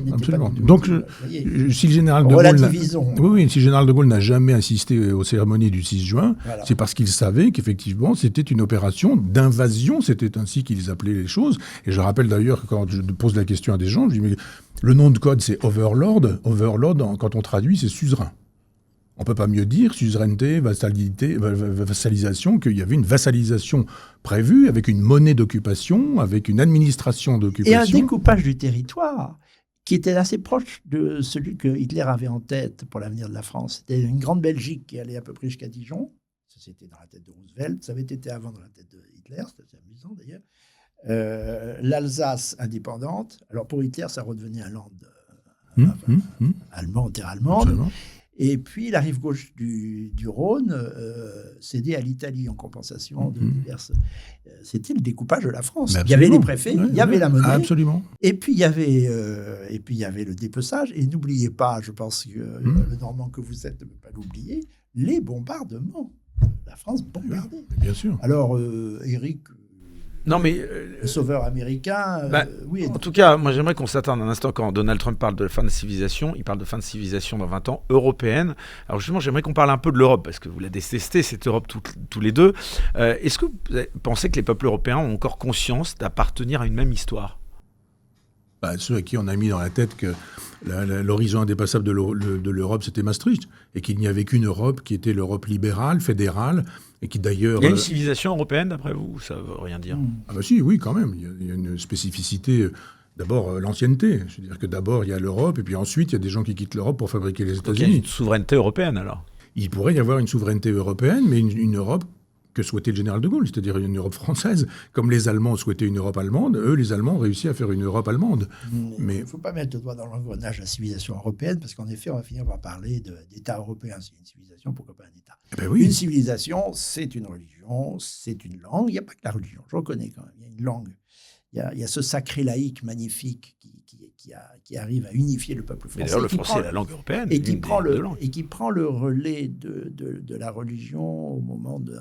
Donc, si le général de Gaulle n'a jamais assisté aux cérémonies du 6 juin, voilà. C'est parce qu'il savait qu'effectivement, c'était une opération d'invasion, c'était ainsi qu'ils appelaient les choses. Et je rappelle d'ailleurs que quand je pose la question à des gens, je dis, mais le nom de code, c'est Overlord. Overlord, quand on traduit, c'est suzerain. On ne peut pas mieux dire suzeraineté, vassalisation, qu'il y avait une vassalisation prévue avec une monnaie d'occupation, avec une administration d'occupation. Et un découpage du territoire qui était assez proche de celui que Hitler avait en tête pour l'avenir de la France. C'était une grande Belgique qui allait à peu près jusqu'à Dijon. Ça, c'était dans la tête de Roosevelt. Ça avait été avant dans la tête de Hitler. C'était assez amusant, d'ailleurs. L'Alsace indépendante. Alors pour Hitler, ça redevenait un land allemand, terre allemande. Absolument. Et puis la rive gauche du Rhône cédée à l'Italie en compensation de diverses. C'était le découpage de la France. Il y avait les préfets, il y avait la monnaie. Absolument. Et puis il y avait le dépeçage. Et n'oubliez pas, je pense que le Normand que vous êtes ne peut pas l'oublier, les bombardements. La France bombardée. Bien sûr. Alors Éric. Non, mais le sauveur américain, oui. En tout cas, moi j'aimerais qu'on s'attarde un instant quand Donald Trump parle de la fin de civilisation. Il parle de fin de civilisation dans 20 ans, européenne. Alors justement, j'aimerais qu'on parle un peu de l'Europe, parce que vous la détestez, cette Europe tous les deux. Est-ce que vous pensez que les peuples européens ont encore conscience d'appartenir à une même histoire ? Ceux à qui on a mis dans la tête que l'horizon indépassable de l'Europe, c'était Maastricht, et qu'il n'y avait qu'une Europe qui était l'Europe libérale, fédérale, et qui d'ailleurs... Il y a une civilisation européenne, d'après vous, ça ne veut rien dire. Ah si, oui, quand même. Il y a une spécificité, d'abord l'ancienneté. C'est-à-dire que d'abord, il y a l'Europe, et puis ensuite, il y a des gens qui quittent l'Europe pour fabriquer les États-Unis. Donc il y a une souveraineté européenne, alors ? Il pourrait y avoir une souveraineté européenne, mais une Europe que souhaitait le général de Gaulle, c'est-à-dire une Europe française. Comme les Allemands souhaitaient une Europe allemande, eux, les Allemands ont réussi à faire une Europe allemande. Mais il ne faut pas mettre le doigt dans l'engrenage de la civilisation européenne, parce qu'en effet, on va finir par parler d'État européen. C'est une civilisation, pourquoi pas un État ? Oui. Une civilisation, c'est une religion, c'est une langue. Il n'y a pas que la religion, je reconnais quand même. Il y a une langue. Il y a ce sacré laïque magnifique qui arrive à unifier le peuple français. Mais d'ailleurs, le français est la langue européenne. Et qui prend le relais de la religion au moment de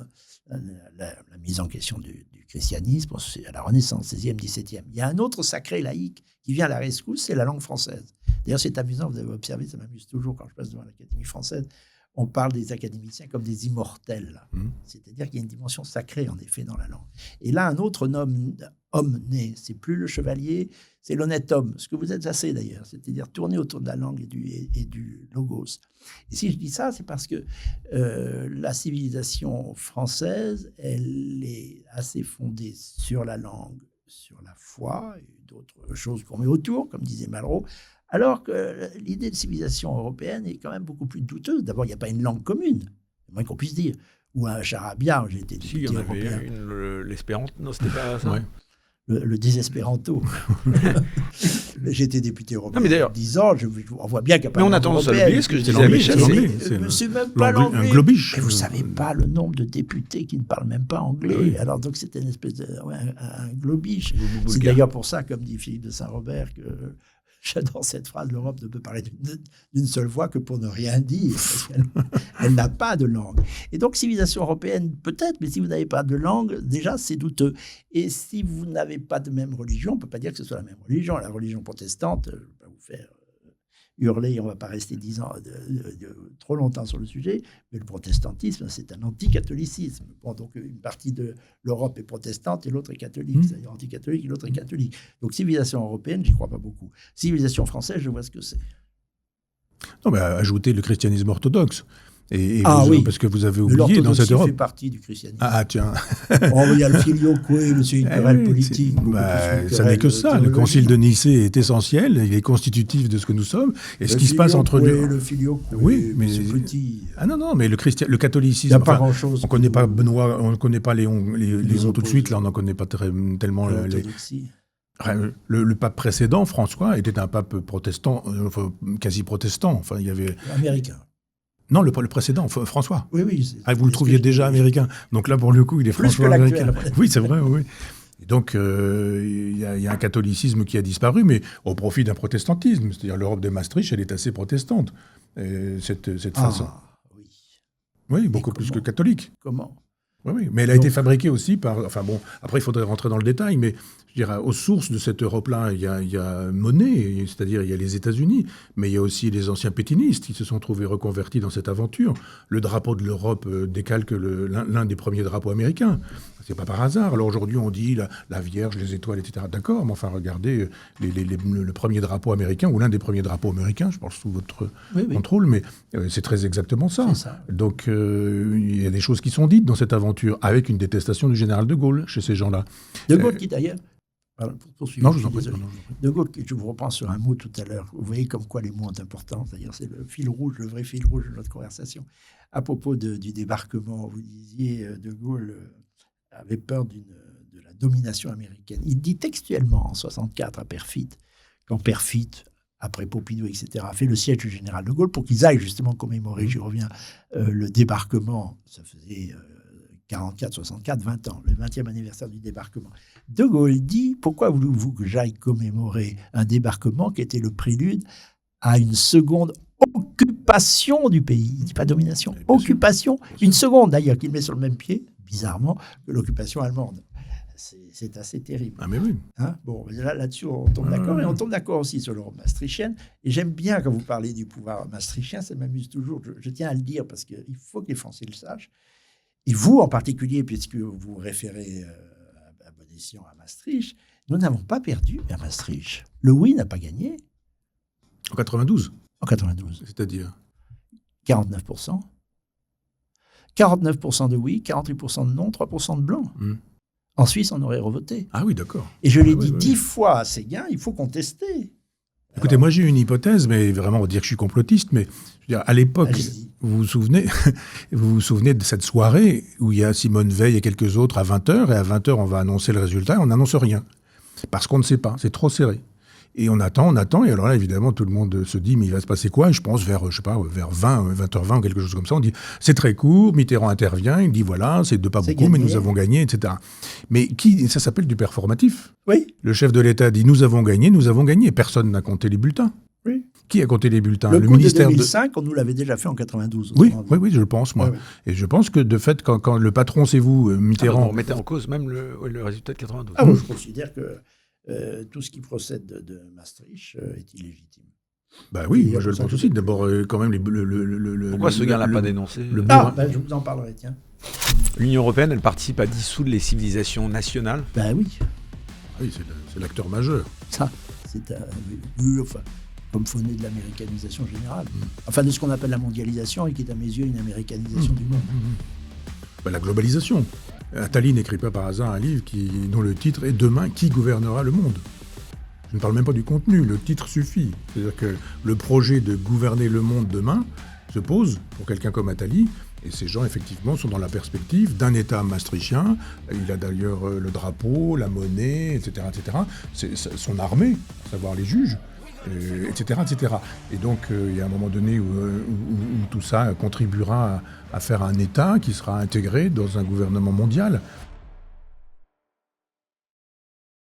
la mise en question du christianisme, à la Renaissance, 16e, 17e. Il y a un autre sacré laïque qui vient à la rescousse, c'est la langue française. D'ailleurs, c'est amusant, vous avez observé, ça m'amuse toujours quand je passe devant l'Académie française, on parle des académiciens comme des immortels. C'est-à-dire qu'il y a une dimension sacrée, en effet, dans la langue. Et là, un autre homme né, c'est plus le chevalier, c'est l'honnête homme, ce que vous êtes assez d'ailleurs, c'est-à-dire tourner autour de la langue et du logos. Et si je dis ça, c'est parce que la civilisation française, elle est assez fondée sur la langue, sur la foi et d'autres choses qu'on met autour, comme disait Malraux, alors que l'idée de civilisation européenne est quand même beaucoup plus douteuse. D'abord, il n'y a pas une langue commune, c'est moins qu'on puisse dire, ou un charabia, j'ai été député européen. Il y en avait l'espéranto, non, c'était pas ça. Ouais. Le désespéranto. J'ai été député européen il y a 10 ans, on voit bien qu'il n'y a pas mais on a tendance à l'oublier, ce que je disais à Michel. C'est même pas l'anglais. Un globish. Mais vous ne savez pas le nombre de députés qui ne parlent même pas anglais. Oui. Alors donc c'était une espèce de... un globish. C'est d'ailleurs pour ça, comme dit Philippe de Saint-Robert, que... J'adore cette phrase, l'Europe ne peut parler d'une seule voix que pour ne rien dire, parce qu'elle n'a pas de langue. Et donc, civilisation européenne, peut-être, mais si vous n'avez pas de langue, déjà, c'est douteux. Et si vous n'avez pas de même religion, on ne peut pas dire que ce soit la même religion. La religion protestante, je ne vais pas vous faire hurler, on ne va pas rester 10 ans trop longtemps sur le sujet, mais le protestantisme, c'est un anticatholicisme. Bon, donc, une partie de l'Europe est protestante et l'autre est catholique, c'est-à-dire anticatholique et l'autre est catholique. Donc, civilisation européenne, j'y crois pas beaucoup. Civilisation française, je vois ce que c'est. Non, mais ajouter le christianisme orthodoxe. Parce que vous avez Mais oublié dans cette l'orthodoxie Europe. fait partie du christianisme. Ah, tiens. Il y a le filioque, mais c'est une querelle politique. Ça n'est que ça. Le concile de Nicée est essentiel, il est constitutif de ce que nous sommes. Et ce qui se passe entre les... Le filioque, oui, mais c'est petit. Ah non, mais le catholicisme... Il n'y a pas grand-chose. On ne connaît pas Benoît, on ne connaît pas Léon tout de suite, là, on n'en connaît pas tellement... Le pape précédent, François, était un pape protestant, quasi protestant. Enfin, il y avait... Américain. Non, le précédent, François. Oui. Vous le trouviez déjà américain. Donc là, pour le coup, il est François américain. Oui, c'est vrai, oui. Et donc, il y a un catholicisme qui a disparu, mais au profit d'un protestantisme. C'est-à-dire l'Europe de Maastricht, elle est assez protestante, cette façon. Oui. Oui, beaucoup plus que catholique. Comment ? Oui, mais elle a été fabriquée aussi par... Enfin bon, après, il faudrait rentrer dans le détail, mais je dirais, aux sources de cette Europe-là, il y a monnaie, c'est-à-dire il y a les États-Unis, mais il y a aussi les anciens pétinistes qui se sont trouvés reconvertis dans cette aventure. Le drapeau de l'Europe décalque l'un des premiers drapeaux américains. C'est pas par hasard. Alors aujourd'hui, on dit la Vierge, les étoiles, etc. D'accord, mais enfin, regardez le premier drapeau américain, ou l'un des premiers drapeaux américains, je pense sous votre contrôle, mais c'est très exactement ça. C'est ça. Donc, il y a des choses qui sont dites dans cette aventure, avec une détestation du général de Gaulle chez ces gens-là. De Gaulle qui, d'ailleurs... Pardon, pour poursuivre, non, je vous en prie. De Gaulle, je vous reprends sur un mot tout à l'heure. Vous voyez comme quoi les mots ont importance. D'ailleurs, c'est le fil rouge, le vrai fil rouge de notre conversation. À propos du débarquement, vous disiez De Gaulle avait peur de la domination américaine. Il dit textuellement en 64 à Perfit, quand Perfit, après Pompidou, etc., a fait le siège du général de Gaulle pour qu'ils aillent justement commémorer, j'y reviens, le débarquement. Ça faisait 44, 64, 20 ans, le 20e anniversaire du débarquement. De Gaulle dit, pourquoi voulez-vous que j'aille commémorer un débarquement qui était le prélude à une seconde occupation du pays? Il ne dit pas domination, occupation. Une seconde d'ailleurs qu'il met sur le même pied, bizarrement, que l'occupation allemande. C'est assez terrible. Ah mais oui. Hein, bon, là-dessus, on tombe d'accord. Et on tombe d'accord aussi sur l'Europe maastrichtienne. Et j'aime bien quand vous parlez du pouvoir maastrichtien, ça m'amuse toujours. Je tiens à le dire parce qu'il faut que les Français le sachent. Et vous, en particulier, puisque vous référez à bon escient à Maastricht, nous n'avons pas perdu à Maastricht. Le oui n'a pas gagné. En 92. En 92. C'est-à-dire 49%. 49% de oui, 48% de non, 3% de blanc. En Suisse, on aurait revoté. Ah oui, d'accord. Et je l'ai dit 10 fois à Séguin, il faut contester. Écoutez, moi j'ai une hypothèse, mais vraiment on va dire que je suis complotiste, mais je veux dire, à l'époque, vous vous souvenez de cette soirée où il y a Simone Veil et quelques autres à 20h, et à 20h on va annoncer le résultat, et on n'annonce rien. Parce qu'on ne sait pas, c'est trop serré. Et on attend, et alors là, évidemment, tout le monde se dit, mais il va se passer quoi? Et je pense vers 20h20 ou quelque chose comme ça, on dit, c'est très court, Mitterrand intervient, il dit, voilà, c'est pas beaucoup, gagné. Mais nous avons gagné, etc. Mais ça s'appelle du performatif. Oui. Le chef de l'État dit, nous avons gagné, personne n'a compté les bulletins. Oui. Qui a compté les bulletins? Le ministère de 2005, on nous l'avait déjà fait en 92. Oui, je pense, moi. Oui. Et je pense que, de fait, quand le patron, c'est vous, Mitterrand... vous remettez en cause même le résultat de 92. Ah bon, je considère que tout ce qui procède de Maastricht est illégitime. Bah oui, moi je le pense aussi. D'abord, quand même, pourquoi Séguin l'a pas dénoncé? Je vous en parlerai, tiens. L'Union européenne, elle participe à dissoudre les civilisations nationales. Ben oui. Oui, c'est l'acteur majeur. Ça, c'est comme phoné de l'américanisation générale. Enfin, de ce qu'on appelle la mondialisation et qui est à mes yeux une américanisation du monde. Ben, la globalisation. Attali n'écrit pas par hasard un livre dont le titre est « Demain, qui gouvernera le monde ?» Je ne parle même pas du contenu, le titre suffit. C'est-à-dire que le projet de gouverner le monde demain se pose pour quelqu'un comme Attali, et ces gens, effectivement, sont dans la perspective d'un État maastrichtien. Il a d'ailleurs le drapeau, la monnaie, etc., etc. C'est son armée, à savoir les juges, etc., etc. Et donc, il y a un moment donné où tout ça contribuera à faire un État qui sera intégré dans un gouvernement mondial.